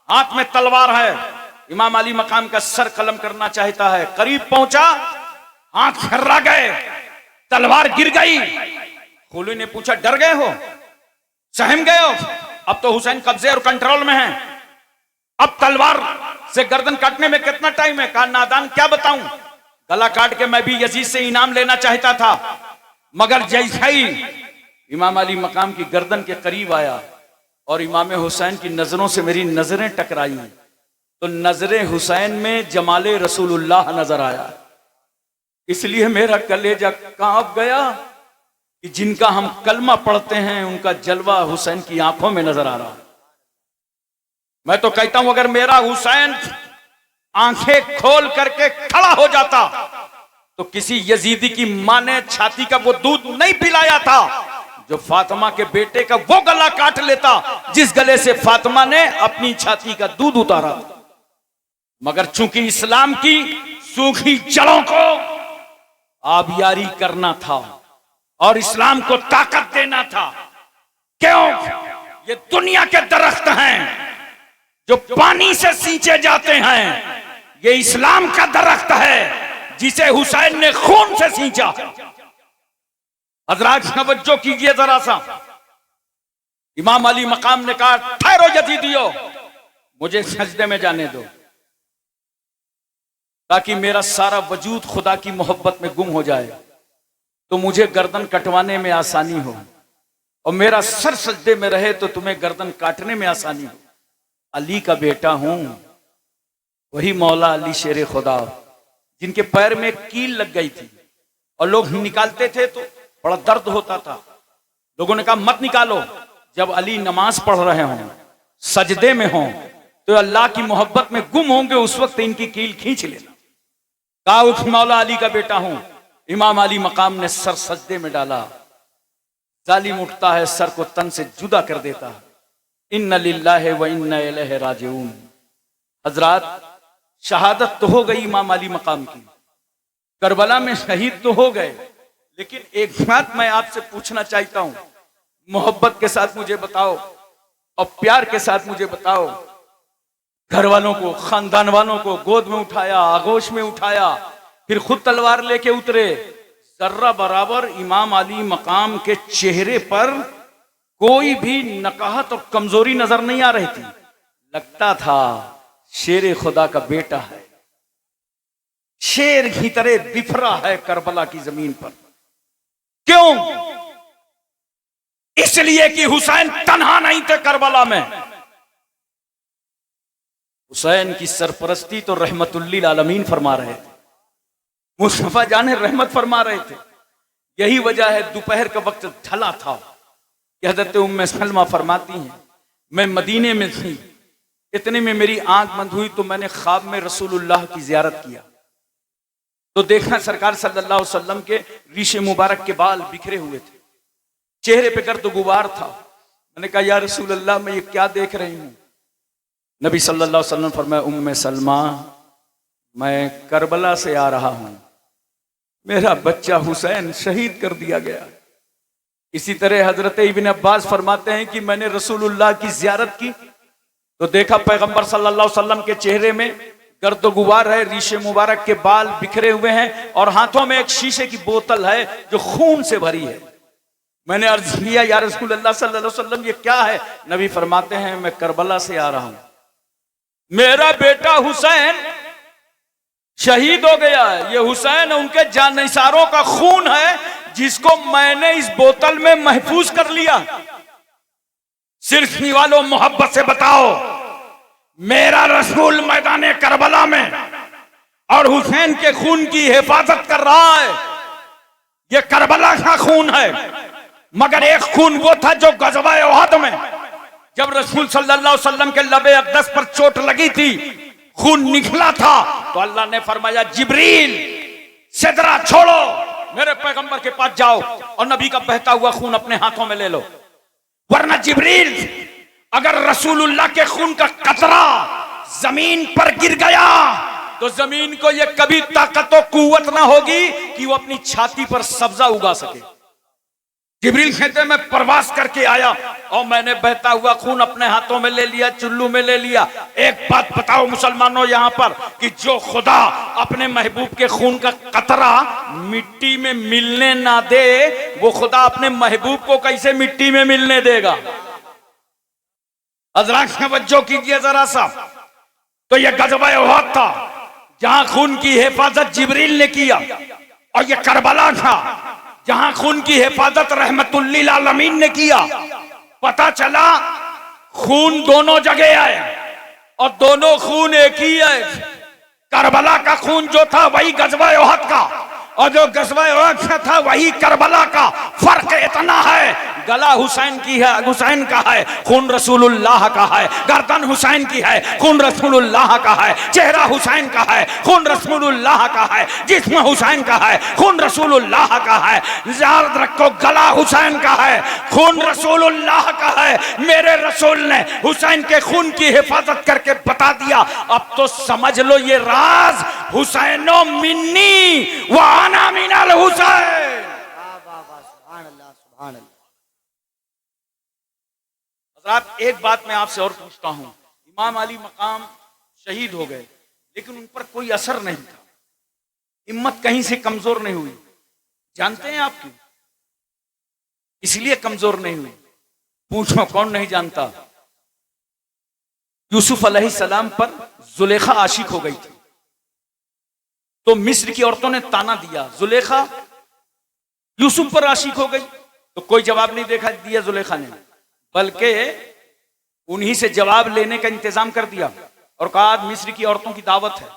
हाथ में तलवार है। इमाम अली मकाम का सर कलम करना चाहता है, करीब पहुंचा, हाथ खर्रा गए, तलवार गिर गई। खूली ने पूछा, डर गए हो, सहम गए हो? अब तो हुसैन कब्जे और कंट्रोल में है, अब तलवार से गर्दन काटने में कितना टाइम है? कहा, नादान क्या बताऊं, गला काट के मैं भी यजीद से इनाम लेना चाहता था, मगर जैसा ही इमाम अली मकाम की गर्दन के करीब आया और इमाम हुसैन की नजरों से मेरी नजरें टकराई तो नजरे हुसैन में जमाले रसूलुल्लाह नजर आया। इसलिए मेरा कलेजा कांप गया कि जिनका हम कलमा पढ़ते हैं उनका जलवा हुसैन की आंखों में नजर आ रहा है। मैं तो कहता हूं अगर मेरा हुसैन आंखें खोल करके खड़ा हो जाता तो किसी यजीदी की मां ने छाती का वो दूध नहीं पिलाया था जो फातिमा के बेटे का वो गला काट लेता जिस गले से फातिमा ने अपनी छाती का दूध उतारा। मगर चूंकि इस्लाम की सूखी जड़ों को आबियारी करना था और इस्लाम को ताकत देना था। क्यों? ये दुनिया के दरख्त हैं जो पानी से सींचे जाते हैं, ये इस्लाम का दरख्त है जिसे हुसैन ने खून से सींचा। हजरात तवज्जो कीजिए जरा सा। इमाम अली मकाम ने कहा, ठहरो यजीदियो, मुझे सजदे में जाने दो ताकि मेरा सारा वजूद खुदा की मोहब्बत में गुम हो जाए तो मुझे गर्दन कटवाने में आसानी हो और मेरा सर सजदे में रहे तो तुम्हें गर्दन काटने में आसानी हो। अली का बेटा हूं, वही मौला अली शेर खुदा जिनके पैर में कील लग गई थी और लोग निकालते थे तो बड़ा दर्द होता था। लोगों ने कहा मत निकालो। जब अली नमाज पढ़ रहे हों, सजदे में हों तो अल्लाह की मोहब्बत में गुम होंगे, उस वक्त इनकी कील खींच लेना। कहा उठ, मौला अली का बेटा हूं। इमाम अली मकाम ने सर सजदे में डाला। जालिम उठता है, सर को तन से जुदा कर देता है। इन्ना लिल्लाहि व इन्ना इलैहि राजिऊन। हजरात, शहादत तो हो गई इमाम अली मकाम की, करबला में शहीद तो हो गए, लेकिन एक बात मैं आपसे पूछना चाहता हूं, मोहब्बत के साथ मुझे बताओ और प्यार के साथ मुझे बताओ, घर वालों को, खानदान वालों को गोद में उठाया, आगोश में उठाया, फिर खुद तलवार लेके उतरे, जर्रा बराबर इमाम अली मकाम के चेहरे पर कोई भी नकाहत और कमजोरी नजर नहीं आ रही थी। लगता था शेर खुदा का बेटा है, शेर की तरह बिफरा है करबला की जमीन पर। क्यों? इसलिए कि हुसैन तन्हा नहीं थे करबला में। हुसैन की सरपरस्ती तो रहमतुल्लिल आलमीन फरमा रहे थे, मुस्तफा जाने रहमत फरमा रहे थे। यही वजह है दोपहर का वक्त ढला था कि हजरत उम्मे सलमा फरमाती हैं, मैं मदीने में थी, इतने में मेरी आंख बंद हुई तो मैंने ख्वाब में रसूलुल्लाह की जियारत किया तो देखा सरकार सल्लल्लाहु अलैहि वसल्लम के रीशे मुबारक के बाल बिखरे हुए थे, चेहरे पे गर्द गुबार था। मैंने कहा या रसूल अल्लाह मैं ये क्या देख रही हूं? नबी सल्लल्लाहु अलैहि वसल्लम फरमाया, उम्मे सलमा मैं करबला से आ रहा हूं, मेरा बच्चा हुसैन शहीद कर दिया गया। इसी तरह हजरत इब्न अब्बास फरमाते हैं कि मैंने रसूलुल्लाह की जियारत की तो देखा पैगंबर सल्लल्लाहु अलैहि वसल्लम के चेहरे में गर्द गुबार है, रीशे मुबारक के बाल बिखरे हुए हैं और हाथों में एक शीशे की बोतल है जो खून से भरी है। मैंने अर्ज किया या रसूल अल्लाह सल्लल्लाहु अलैहि वसल्लम ये क्या है? नबी फरमाते हैं मैं करबला से आ रहा हूं, मेरा बेटा हुसैन शहीद हो गया है। ये हुसैन उनके जानिसारों का खून है जिसको मैंने इस बोतल में महफूज कर लिया। सिरखनी वालों मोहब्बत से बताओ, मेरा रसूल मैदान करबला में और हुसैन के खून की हिफाजत कर रहा है। ये करबला का खून है, मगर एक खून वो था जो गज़वा उहद में जब रसूल सल्लल्लाहु अलैहि वसल्लम के लबे अक़दस पर चोट लगी थी, खून निकला था तो अल्लाह ने फरमाया जिब्रील सिदरा छोड़ो, मेरे पैगंबर के पास जाओ और नबी का बहता हुआ खून अपने हाथों में ले लो। वरना जिब्रील अगर रसूलुल्लाह के खून का कतरा जमीन पर गिर गया तो जमीन को यह कभी ताकत और कुव्वत ना होगी कि वो अपनी छाती पर सब्जा उगा सके। जिब्रील कहते मैं प्रवास करके आया और मैंने बहता हुआ खून अपने हाथों में ले लिया, चुल्लू में ले लिया। एक बात बताओ मुसलमानों यहां पर कि जो खुदा अपने महबूब के खून का कतरा मिट्टी में मिलने ना दे, वो खुदा अपने महबूब को कैसे मिट्टी में मिलने देगा? हज़रात तवज्जो कीजिए जरा सा। तो यह गज़वा उहद था जहां खून की हिफाजत जिब्रील ने किया और यह करबला था जहां खून की हिफाजत रहमतुल्लिल आलमीन ने किया। पता चला खून दोनों जगह आए और दोनों खून एक ही है। करबला का खून जो था वही गज़वा उहद का और जो गज़वा उहद का था वही करबला का। फर्क इतना है, गला हुसैन की है, हुसैन का है, खून रसूलुल्लाह का है। गर्दन हुसैन की है, खून रसूलुल्लाह का है। चेहरा हुसैन का है, खून रसूलुल्लाह का है। जिस्म हुसैन का है, खून रसूलुल्लाह का है। याद रखो गला हुसैन का है, खून रसूलुल्लाह का है। मेरे रसूल ने हुसैन के खून की हिफाजत करके बता दिया। अब तो समझ लो ये राज हुसैनो मिन्नी व अना मिनल हुसैन। हज़रात एक बात मैं आपसे और पूछता हूं, इमाम अली मकाम शहीद हो गए लेकिन उन पर कोई असर नहीं था, हिम्मत कहीं से कमजोर नहीं हुई। जानते हैं आप क्यों? इसलिए कमजोर नहीं हुई, पूछो कौन नहीं जानता। यूसुफ अलैहिस्सलाम पर जुलेखा आशिक हो गई थी तो मिस्र की औरतों ने ताना दिया, जुलेखा यूसुफ पर आशिक हो गई। तो कोई जवाब नहीं दिया जुलेखा ने, बल्कि उन्हीं से जवाब लेने का इंतजाम कर दिया और कहा आज मिस्र की औरतों की दावत है।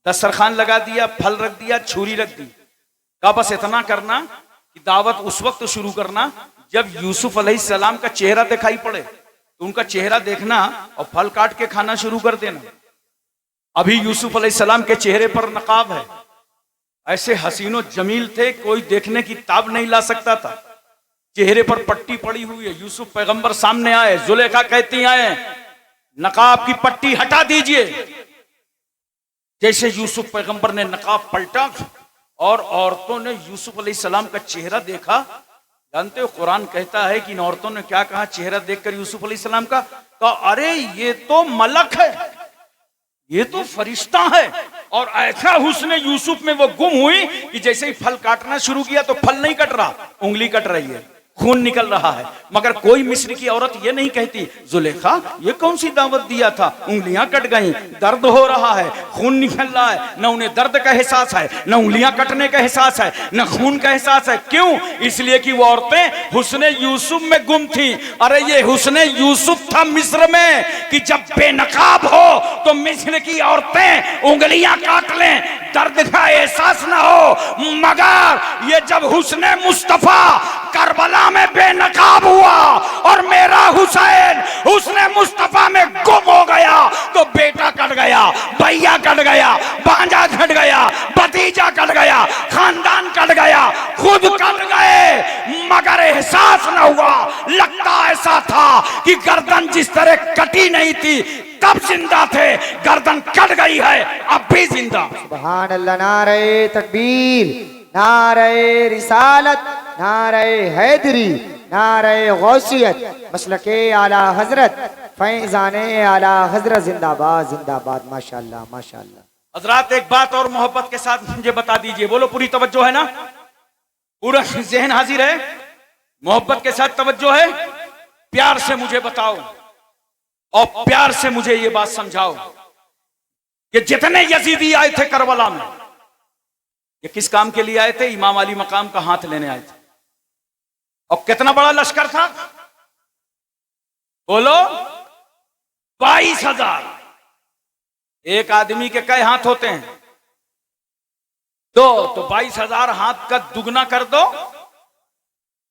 दस्तरखान लगा दिया, फल रख दिया, छुरी रख दी। कहा बस इतना करना कि दावत उस वक्त शुरू करना जब यूसुफ अलैहिस्सलाम का चेहरा दिखाई पड़े तो उनका चेहरा देखना और फल काट के खाना शुरू कर देना। अभी यूसुफ अलैहिस्सलाम के चेहरे पर नकाब है, ऐसे हसीनो जमील थे कोई देखने की ताब नहीं ला सकता था। चेहरे पर पट्टी पड़ी हुई है। यूसुफ पैगंबर सामने आए, जुलेखा कहती आए नकाब की पट्टी हटा दीजिए। जैसे यूसुफ पैगंबर ने नकाब पलटा और औरतों ने यूसुफ अलैहिस्सलाम का चेहरा देखा। जानते हो कुरान कहता है कि इन औरतों ने क्या कहा चेहरा देखकर यूसुफ अलैहिस्सलाम का? कहा अरे ये तो मलक है, ये तो फरिश्ता है। और ऐसा हुस्न यूसुफ में वो गुम हुई कि जैसे ही फल काटना शुरू किया तो फल नहीं कट रहा, उंगली कट रही है, खून निकल रहा है। मगर कोई मिस्र की औरत ये नहीं कहती जुलेखा ये कौन सी दावत दिया था, उंगलियां कट गई, दर्द हो रहा है, खून निकल रहा है। न उन्हें दर्द का एहसास है, न उंगलियां कटने का एहसास है, न खून का एहसास है। क्यों? इसलिए कि वो औरतें हुस्ने यूसुफ में गुम थी। अरे ये हुस्ने यूसुफ था मिस्र में कि जब बेनकाब हो तो मिस्र की औरतें उंगलियां काट लें, दर्द का एहसास ना हो। मगर ये जब हुस्ने मुस्तफा करबला में बेनकाब हुआ और मेरा हुसैन हुस्ने मुस्तफा में गुम हो गया तो बेटा कट गया, भैया कट गया, भांजा कट गया, भतीजा कट गया, खानदान कट गया, खुद कट गए, मगर एहसास न हुआ। लगता ऐसा था कि गर्दन जिस तरह कटी नहीं थी तब जिंदा थे, गर्दन कट गई है अब भी जिंदा। सुभान अल्लाह। नारे तकबीर, नारे रिसालत, नारे हैदरी, नारे गौसियत, मसलके आला हजरत, फैजाने आला हजरत, जिंदाबाद जिंदाबाद। माशाअल्लाह माशाअल्लाह। हजरात एक बात और मोहब्बत के साथ मुझे बता दीजिए, बोलो पूरी तवज्जो है ना, पूरा जहन हाजिर है, मोहब्बत के साथ तवज्जो है, प्यार से मुझे बताओ और प्यार से मुझे ये बात समझाओ कि जितने यजीदी आए थे करबला में ये किस काम के लिए आए थे? इमाम अली मकाम का हाथ लेने आए थे। और कितना बड़ा लश्कर था? बोलो 22,000। एक आदमी के कई हाथ होते हैं? दो। तो 22,000 हाथ का दुगना कर दो,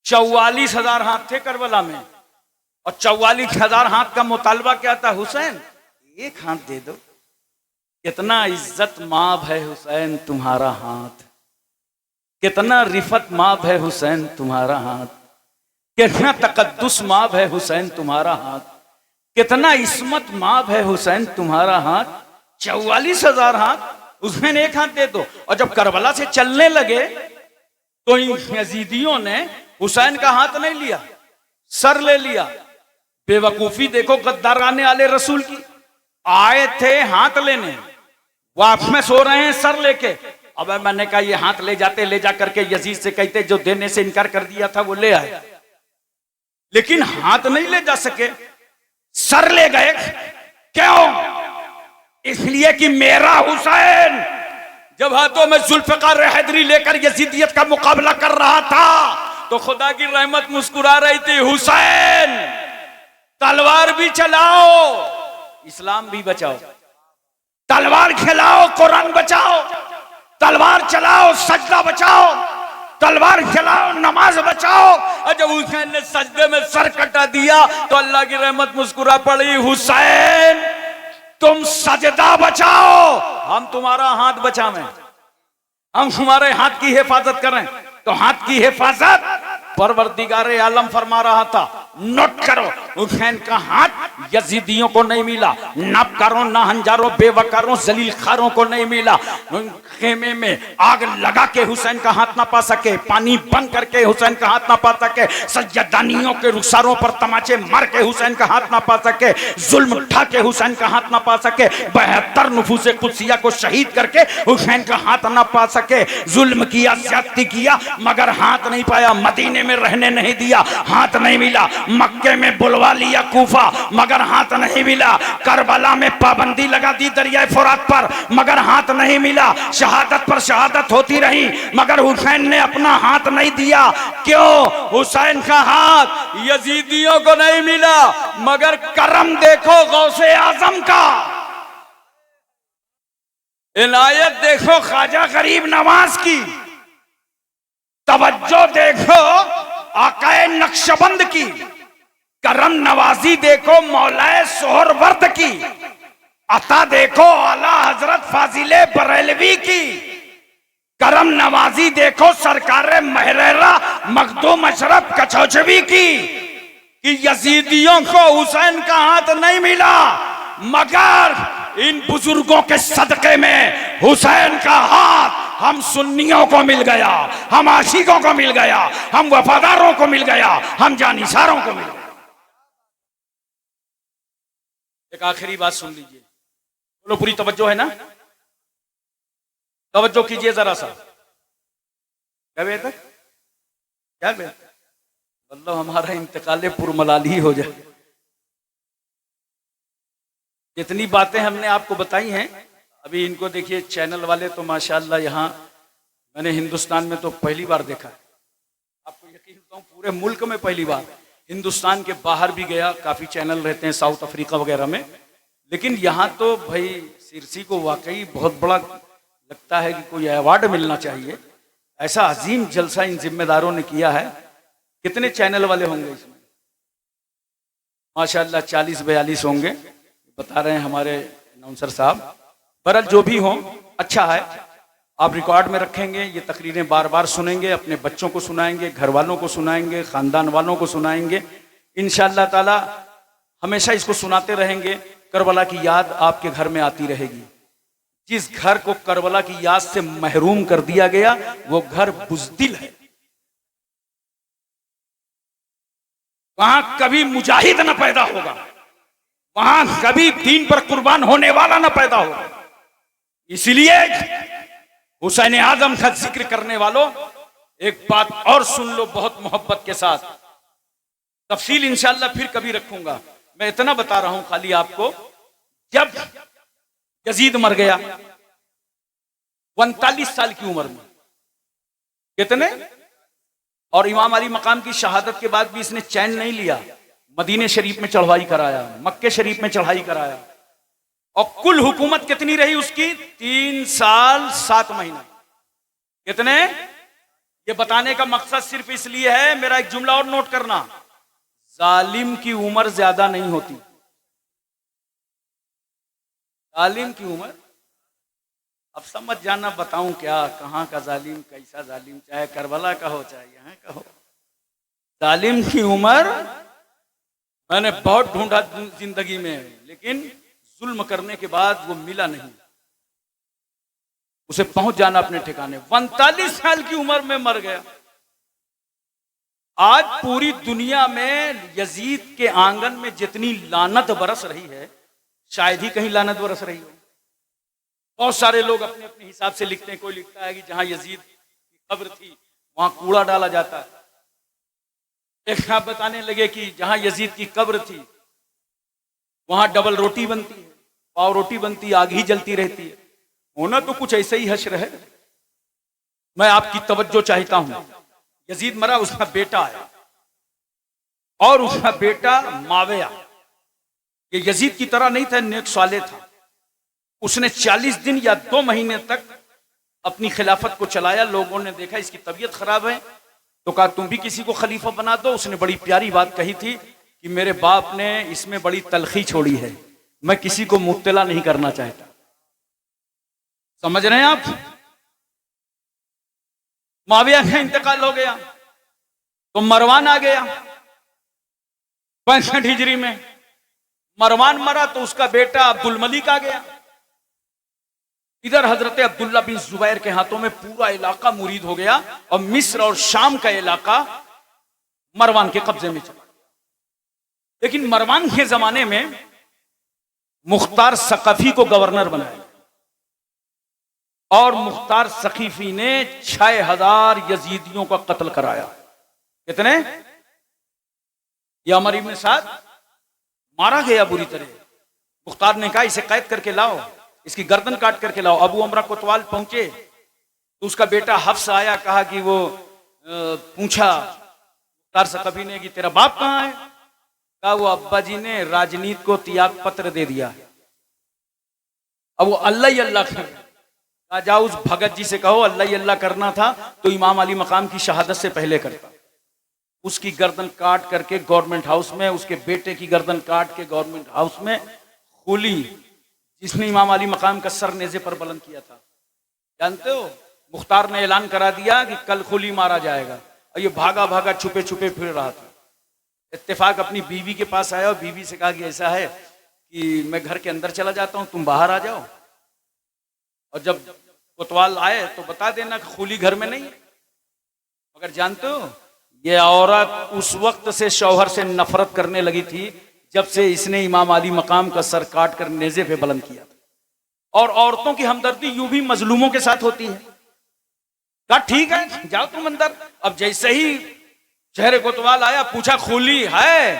44,000 हाथ थे करबला में। और 44,000 हाथ का मुतालबा क्या था? हुसैन एक हाथ दे दो। कितना इज्जत माब है हुसैन तुम्हारा हाथ, कितना रिफत माब है हुसैन तुम्हारा हाथ, कितना तकद्दुस माब है हुसैन तुम्हारा हाथ, कितना इस्मत माब है हुसैन तुम्हारा हाथ। 44,000 हाथ, हुसैन एक हाथ दे दो। और जब करबला से चलने लगे तो इन यजीदियों ने हुसैन का हाथ नहीं लिया, सर ले लिया। बेवकूफी देखो गद्दाराने आले रसूल की। आए थे हाथ लेने, वापस में सो रहे हैं सर लेके। अब मैंने कहा ये हाथ ले जाते, ले जा करके यजीद से कहते जो देने से इनकार कर दिया था वो ले आए, लेकिन हाथ नहीं ले जा सके, सर ले गए। क्यों? इसलिए कि मेरा हुसैन जब हाथों में जुल्फिकार हैदरी लेकर यजीदियत का मुकाबला कर रहा था तो खुदा की रहमत मुस्कुरा रही थी, हुसैन तलवार भी चलाओ, इस्लाम भी बचाओ, तलवार खिलाओ, कुरान बचाओ, तलवार चलाओ, सजदा बचाओ, तलवार खिलाओ, नमाज बचाओ। और जब हुसैन ने सजदे में सर कटा दिया तो अल्लाह की रहमत मुस्कुरा पड़ी, हुसैन तुम सजदा बचाओ, हम तुम्हारा हाथ बचावें, हम तुम्हारे हाथ की हिफाजत करें। तो हाथ की हिफाजत परवरदिगारे आलम फरमा रहा था। नोट करो, हुसैन का हाथ यजीदियों को नहीं मिला, नबकारों, नाहंजारों, बेवकारों, जलील खारों को नहीं मिला। खेमे में आग लगा के हुसैन का हाथ ना पा सके, पानी बंद करके हुसैन का हाथ ना पा सके, सज्जदानियों के रुखसारों पर तमाचे मार के हुसैन का हाथ ना पा सके, जुल्म उठा के हुसैन का हाथ ना पा सके, 72 नफूसे कुदसिया को शहीद करके हुसैन का हाथ ना पा सके, जुल्म किया, ज्यादती किया, मगर हाथ नहीं पाया। मदीने में रहने नहीं दिया, हाथ नहीं मिला। मक्के में बुलवा लिया कूफा, मगर हाथ नहीं मिला। करबला में पाबंदी लगा दी दरिया फुरात पर, मगर हाथ नहीं मिला। शहादत पर शहादत होती रही, मगर हुसैन ने अपना हाथ नहीं दिया। क्यों? हुसैन का हाथ यजीदियों को नहीं मिला, मगर करम देखो गौसे आजम का, इनायत देखो ख्वाजा गरीब नवाज की, तवज्जो देखो आकाए नक्शबंद की, करम नवाजी देखो मौलाए सोहरवर्द की, अता देखो आला हजरत फाजिले बरेलवी की, करम नवाजी देखो सरकार महरेरा मखदूम अशरफ कचौचवी की। कि यजीदियों को हुसैन का हाथ नहीं मिला, मगर इन बुजुर्गों के सदके में हुसैन का हाथ हम सुन्नियों को मिल गया, हम आशिकों को मिल गया, हम वफादारों को मिल गया, हम जानिसारों को मिल गया। एक आखिरी बात सुन लीजिए, बोलो पूरी तवज्जो है ना? तवज्जो कीजिए जरा सा। क्या बेहतर, क्या बेहतर, मतलब हमारा इंतकाले पुरमलाल ही हो जाए। जितनी बातें हमने आपको बताई हैं, अभी इनको देखिए, चैनल वाले तो माशाल्लाह, यहाँ मैंने हिंदुस्तान में तो पहली बार देखा है, आपको यकीन बताऊं पूरे मुल्क में पहली बार। हिंदुस्तान के बाहर भी गया, काफी चैनल रहते हैं साउथ अफ्रीका वगैरह में, लेकिन यहाँ तो भाई सिरसी को वाकई बहुत बड़ा लगता है कि कोई अवार्ड मिलना चाहिए। ऐसा अजीम जलसा इन जिम्मेदारों ने किया है। कितने चैनल वाले होंगे इसमें? माशाल्लाह 40-42 होंगे, बता रहे हैं हमारे अनाउंसर साहब। बहरहाल जो भी हो, अच्छा है, आप रिकॉर्ड में रखेंगे, ये तकरीरें बार बार सुनेंगे, अपने बच्चों को सुनाएंगे, घर वालों को सुनाएंगे, खानदान वालों को सुनाएंगे। इंशाअल्लाह ताला हमेशा इसको सुनाते रहेंगे। करबला की याद आपके घर में आती रहेगी। जिस घर को करबला की याद से महरूम कर दिया गया, वो घर बुज़दिल है। वहां कभी मुजाहिद न पैदा होगा, वहां कभी दीन पर कुर्बान होने वाला न पैदा होगा। इसलिए हुसैन आजम का जिक्र करने वालों, एक बात और सुन लो बहुत मोहब्बत के साथ। तफसील इंशाअल्लाह फिर कभी रखूंगा। मैं इतना बता रहा हूं खाली आपको, जब यजीद मर गया 39 साल की उम्र में, कितने, और इमाम अली मकाम की शहादत के बाद भी इसने चैन नहीं लिया। मदीने शरीफ में चढ़ाई कराया, मक्के शरीफ में चढ़ाई कराया, और कुल हुकूमत कितनी रही उसकी? 3 साल 7 महीने। कितने? ये बताने का मकसद सिर्फ इसलिए है, मेरा एक जुमला और नोट करना, जालिम की उम्र ज्यादा नहीं होती। जालिम की उम्र, अब समझ जाना बताऊं क्या, कहां का जालिम, कैसा जालिम, चाहे करबला का हो चाहे यहां का हो। जालिम की उम्र मैंने बहुत ढूंढा जिंदगी में, लेकिन जुल्म करने के बाद वो मिला नहीं। उसे पहुंच जाना अपने ठिकाने। 39 साल की उम्र में मर गया। आज पूरी दुनिया में यजीद के आंगन में जितनी लानत बरस रही है, शायद ही कहीं लानत बरस रही हो। बहुत सारे लोग अपने अपने हिसाब से लिखते हैं। कोई लिखता है कि जहां यजीद की कब्र थी वहां कूड़ा डाला जाता है। एक आप बताने लगे कि जहां यजीद की कब्र थी वहां डबल रोटी बनती है, पाव रोटी बनती है, आग ही जलती रहती है। होना तो कुछ ऐसे ही हश्र है। मैं आपकी तवज्जो चाहता हूं। यजीद मरा, उसका बेटा आया, और उसका बेटा माविया, ये यजीद की तरह नहीं था, नेक साले था। उसने 40 दिन या 2 महीने तक अपनी खिलाफत को चलाया। लोगों ने देखा इसकी तबीयत खराब है, तो कहा तुम भी किसी को खलीफा बना दो। उसने बड़ी प्यारी बात कही थी कि मेरे बाप ने इसमें बड़ी तलखी छोड़ी है, मैं किसी को मुब्तला नहीं करना चाहता। समझ रहे हैं आप? माविया का इंतकाल हो गया तो मरवान आ गया 65 हिजरी में। मरवान मरा तो उसका बेटा अब्दुल मलिक आ गया। इधर हजरत अब्दुल्ला बिन जुबैर के हाथों में पूरा इलाका मुरीद हो गया, और मिस्र और शाम का इलाका मरवान के कब्जे में चला। लेकिन मरवान के जमाने में मुख्तार सकफी को गवर्नर बनाया, और मुख्तार सकीफी ने 6000 यजीदियों का कत्ल कराया। कितने? अमर इब्न साद मारा गया बुरी तरह। मुख्तार ने कहा इसे कैद करके लाओ, इसकी गर्दन काट करके लाओ। अबू अमरा कोतवाल पहुंचे तो उसका बेटा हफ्स आया, कहा कि वो पूछा मुख्तार सकफी ने कि तेरा बाप कहाँ है? कहा वो अब्बा जी ने राजनीति को त्याग पत्र दे दिया है। अब वो अल्लाह ही अल्लाह कर, कहा जाओ उस भगत जी से कहो अल्लाह ही अल्लाह करना था तो इमाम अली मकाम की शहादत से पहले करता। उसकी गर्दन काट करके गवर्नमेंट हाउस में, उसके बेटे की गर्दन काट के गवर्नमेंट हाउस में खुली, जिसने इमाम अली मकाम का सर नेज़े पर बुलंद किया था। जानते हो, मुख्तार ने ऐलान करा दिया कि कल खुली मारा जाएगा, और ये भागा भागा छुपे छुपे फिर रहा था। इत्तेफाक अपनी बीवी के पास आया और बीवी से कहा कि ऐसा है कि मैं घर के अंदर चला जाता हूं, तुम बाहर आ जाओ। और जब कोतवाल आए तो बता देना कि खूली घर में नहीं है। मगर जानते हो, ये औरत उस वक्त से शौहर से नफरत करने लगी थी जब से इसने इमाम अली मकाम का सर काट कर नेजे पे बुलंद किया था। और औरतों की हमदर्दी यूं भी मजलूमों के साथ होती है। कहा ठीक है जाओ तुम अंदर। अब जैसे ही शहर कोतवाल आया, पूछा खूली है,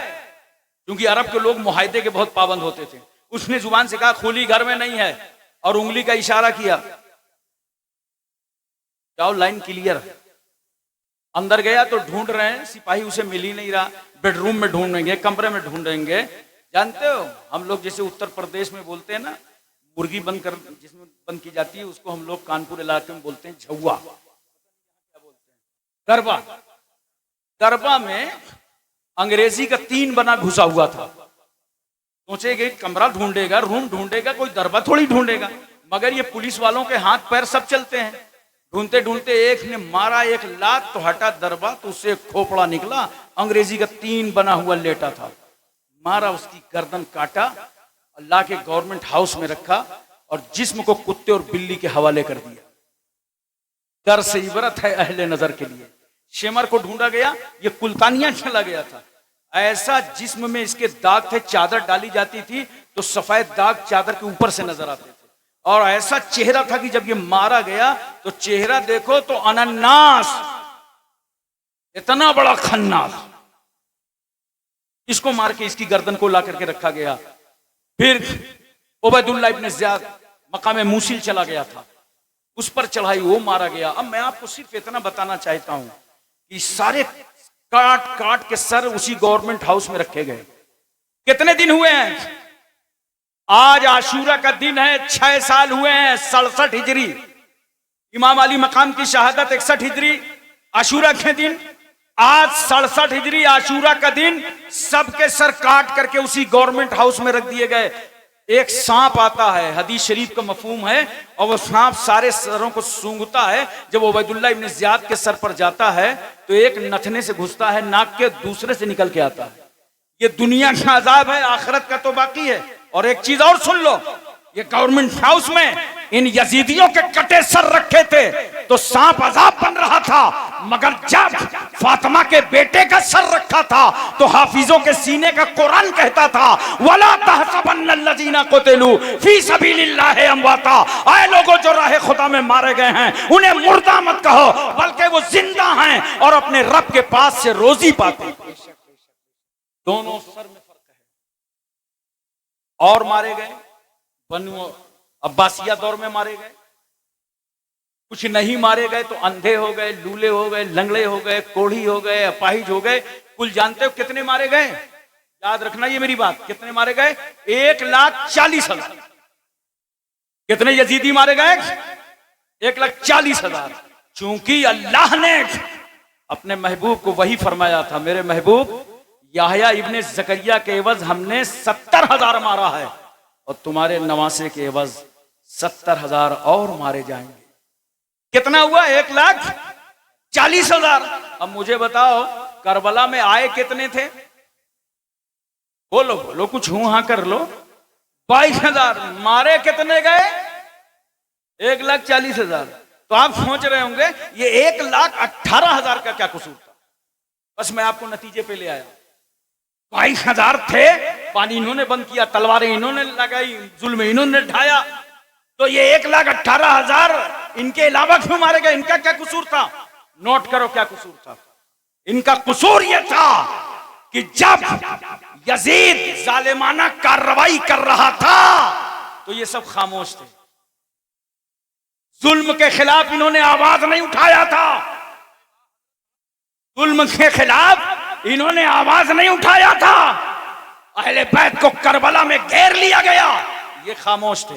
क्योंकि अरब के लोग मुआहदे के बहुत पाबंद होते थे। उसने जुबान से कहा खूली घर में नहीं है और उंगली का इशारा किया, जाओ लाइन क्लियर। अंदर गया तो ढूंढ रहे हैं, सिपाही उसे मिल ही नहीं रहा। बेडरूम में ढूंढेंगे, कमरे में ढूंढेंगे। जानते हो, हम लोग जैसे उत्तर प्रदेश में बोलते हैं ना, मुर्गी बंद कर जिसमें बंद की जाती है उसको हम लोग कानपुर इलाके में बोलते हैं झुआ, गरबा। गरबा में अंग्रेजी का 3 बना घुसा हुआ था। सोचेगा कमरा ढूंढेगा, रूम ढूंढेगा, कोई दरबा थोड़ी ढूंढेगा। मगर ये पुलिस वालों के हाथ पैर सब चलते हैं। ढूंढते ढूंढते एक ने मारा एक लात तो हटा दरबा, तो उससे खोपड़ा निकला, अंग्रेजी का 3 बना हुआ लेटा था। मारा, उसकी गर्दन काटा, अल्लाह के गवर्नमेंट हाउस में रखा और जिस्म को कुत्ते और बिल्ली के हवाले कर दिया। डर से इबरत है अहले नजर के लिए। शेमर को ढूंढा गया, ये कुलतानिया चला गया था। ऐसा जिस्म में इसके दाग थे, चादर डाली जाती थी तो सफेद दाग चादर के ऊपर से नजर आते थे। और ऐसा चेहरा था कि जब ये मारा गया तो चेहरा देखो तो अनन्नास, इतना बड़ा खन्नास। इसको मार के इसकी गर्दन को ला करके रखा गया। फिर उबैदुल्लाह इब्न ज़ियाद मकाम मूसिल चला गया था, उस पर चढ़ाई, वो मारा गया। अब मैं आपको सिर्फ इतना बताना चाहता हूं कि सारे काट काट के सर उसी गवर्नमेंट हाउस में रखे गए। कितने दिन हुए हैं? आज आशूरा का दिन है, 6 साल हुए हैं। 67 हिजरी इमाम अली मकाम की शहादत, 61 हिजरी आशूरा के दिन। आज 67 हिजरी आशूरा का दिन सबके सर काट करके उसी गवर्नमेंट हाउस में रख दिए गए। एक सांप आता है, हदीस शरीफ का मफहूम है, और वो सांप सारे सरों को सूंघता है। जब उबैदुल्लाह इब्न ज़ियाद के सर पर जाता है तो एक नथने से घुसता है, नाक के दूसरे से निकल के आता है। ये दुनिया का अजाब है, आखिरत का तो बाकी है। और एक चीज और सुन लो, ये गवर्नमेंट हाउस में इन यजीदियों के कटे सर रखे थे तो सांप अजाब बन रहा था। मगर जब फातिमा के बेटे का सर रखा था तो हाफिजों के सीने का कुरान कहता था, वला तहसबन्नल्लज़ीना क़ुतिलू फी सबीलिल्लाहि अमवाता। आए लोगों जो राह खुदा में मारे गए हैं उन्हें मुर्दा मत कहो, बल्कि वो जिंदा हैं और अपने रब के पास से रोजी पाते हैं। दोनों सर में फर्क है। और मारे गए, बनु अब्बासिया दौर में मारे गए। कुछ नहीं मारे गए तो अंधे हो गए, लूले हो गए, लंगड़े हो गए, कोढ़ी हो गए, अपाहिज हो गए। कुल जानते हो कितने मारे गए? याद रखना ये मेरी बात, कितने मारे गए? 1,40,000। कितने यजीदी मारे गए? 1,40,000। चूंकि अल्लाह ने अपने महबूब को वही फरमाया था, मेरे महबूब याहया इब्ने ज़करिया के एवज हमने 70,000 मारा है और तुम्हारे नवासे के एवज 70,000 और मारे जाएंगे। कितना हुआ? 1,40,000। अब मुझे बताओ करबला में आए कितने थे? बोलो बोलो, कुछ हूं हाँ कर लो। 22,000। मारे कितने गए? 1,40,000। तो आप सोच रहे होंगे ये 1,18,000 का क्या कसूर था? बस मैं आपको नतीजे पे ले आया। 22,000 थे, पानी इन्होंने बंद किया, तलवारें इन्होंने लगाई, जुल्म इन्होंने ढाया, तो ये 1,18,000 इनके अलावा क्यों मारे गए? इनका क्या कसूर था? नोट करो क्या कसूर था। इनका कसूर यह था कि जब यजीद जालिमाना कार्रवाई कर रहा था तो ये सब खामोश थे। जुल्म के खिलाफ इन्होंने आवाज नहीं उठाया था। जुल्म के खिलाफ इन्होंने आवाज नहीं उठाया था। अहले बैत को करबला में घेर लिया गया, ये खामोश थे।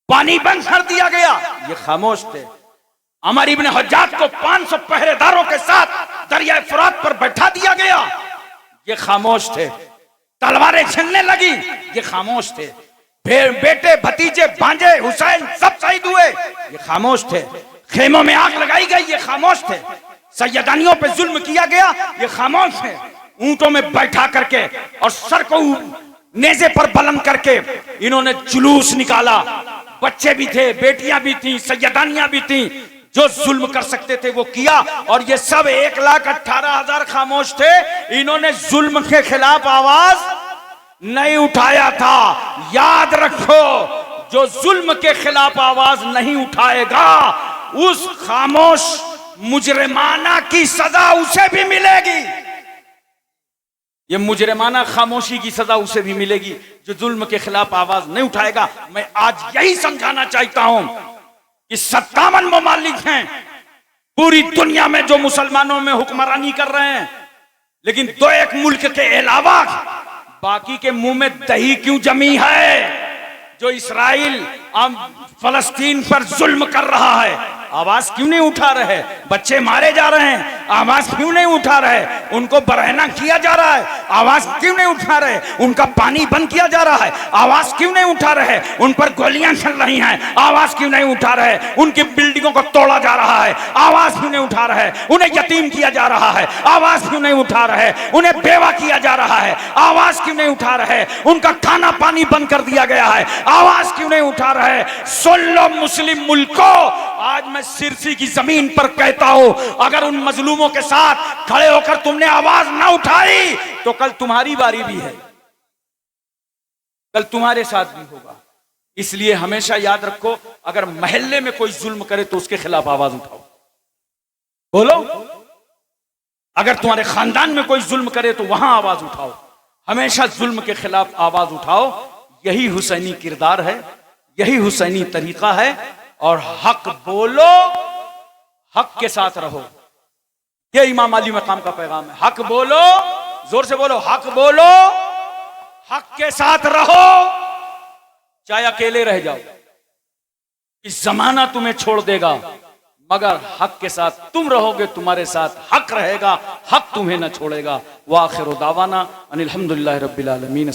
पानी बंद कर दिया गया, ये खामोश थे। अमर इब्न हज्जाज को 500 पहरेदारों के साथ दरिया फुरात पर बैठा दिया गया, ये खामोश थे। तलवारें चलने लगी, ये खामोश थे। बेटे भतीजे भांजे हुसैन सब शहीद हुए, ये खामोश थे। खेमों में आग लगाई गई, ये खामोश थे। सैयदानियों पे जुल्म किया गया, ये खामोश थे। ऊंटों में बैठा करके और सर को नेज़े पर बुलंद करके इन्होंने जुलूस निकाला, बच्चे भी थे, बेटियां भी थी, सैयदानियां भी थी, जो जुल्म कर सकते थे वो किया। और ये सब 1,18,000 खामोश थे, इन्होंने जुल्म के खिलाफ आवाज नहीं उठाया था। याद रखो, जो जुल्म के खिलाफ आवाज नहीं उठाएगा उस खामोश मुजरिमाना की सजा उसे भी मिलेगी। ये मुजरिमाना खामोशी की सजा उसे भी मिलेगी जो जुल्म के खिलाफ आवाज नहीं उठाएगा। मैं आज यही समझाना चाहता हूं कि 57 ममालिक हैं पूरी दुनिया में जो मुसलमानों में हुक्मरानी कर रहे हैं, लेकिन 2-1 मुल्क के अलावा बाकी के मुंह में दही क्यों जमी है? जो इस्राइल फलस्तीन पर जुल्म कर रहा है, आवाज क्यों नहीं उठा रहे? बच्चे मारे जा रहे हैं, आवाज क्यों नहीं उठा रहे? उनको बरहना किया जा रहा है, आवाज क्यों नहीं उठा रहे? उनका पानी बंद किया जा रहा है, आवाज क्यों नहीं उठा रहे? उन पर गोलियां चल रही हैं, आवाज क्यों नहीं उठा रहे? उनकी बिल्डिंगों को तोड़ा जा रहा है, आवाज क्यों नहीं उठा रहे? उन्हें यतीम किया जा रहा है, आवाज क्यों नहीं उठा रहे? उन्हें बेवा किया जा रहा है, आवाज क्यों नहीं उठा रहे? उनका खाना पानी बंद कर दिया गया है, आवाज क्यों नहीं उठा रहे? सुन लो मुस्लिम मुल्कों, आज मैं सिरसी की जमीन पर कहता हूं, अगर उन मजलूमों के साथ खड़े होकर तुमने आवाज ना उठाई तो कल तुम्हारी बारी भी है, कल तुम्हारे साथ भी होगा। इसलिए हमेशा याद रखो, अगर मोहल्ले में कोई जुल्म करे तो उसके खिलाफ आवाज उठाओ, बोलो। अगर तुम्हारे खानदान में कोई जुल्म करे तो वहां आवाज उठाओ। हमेशा जुल्म के खिलाफ आवाज उठाओ। यही हुसैनी किरदार है, यही हुसैनी तरीका है। और हक बोलो, हक के साथ रहो। ये इमाम अली मकाम का पैगाम है। हक बोलो, जोर से बोलो, हक बोलो, हक के साथ रहो, चाहे अकेले रह जाओ। इस जमाना तुम्हें छोड़ देगा, मगर हक के साथ तुम रहोगे, तुम्हारे साथ हक रहेगा, हक तुम्हें न छोड़ेगा। व आखिर दावाना अनिल हम्दुलिल्लाहि रब्बिल आलमीन।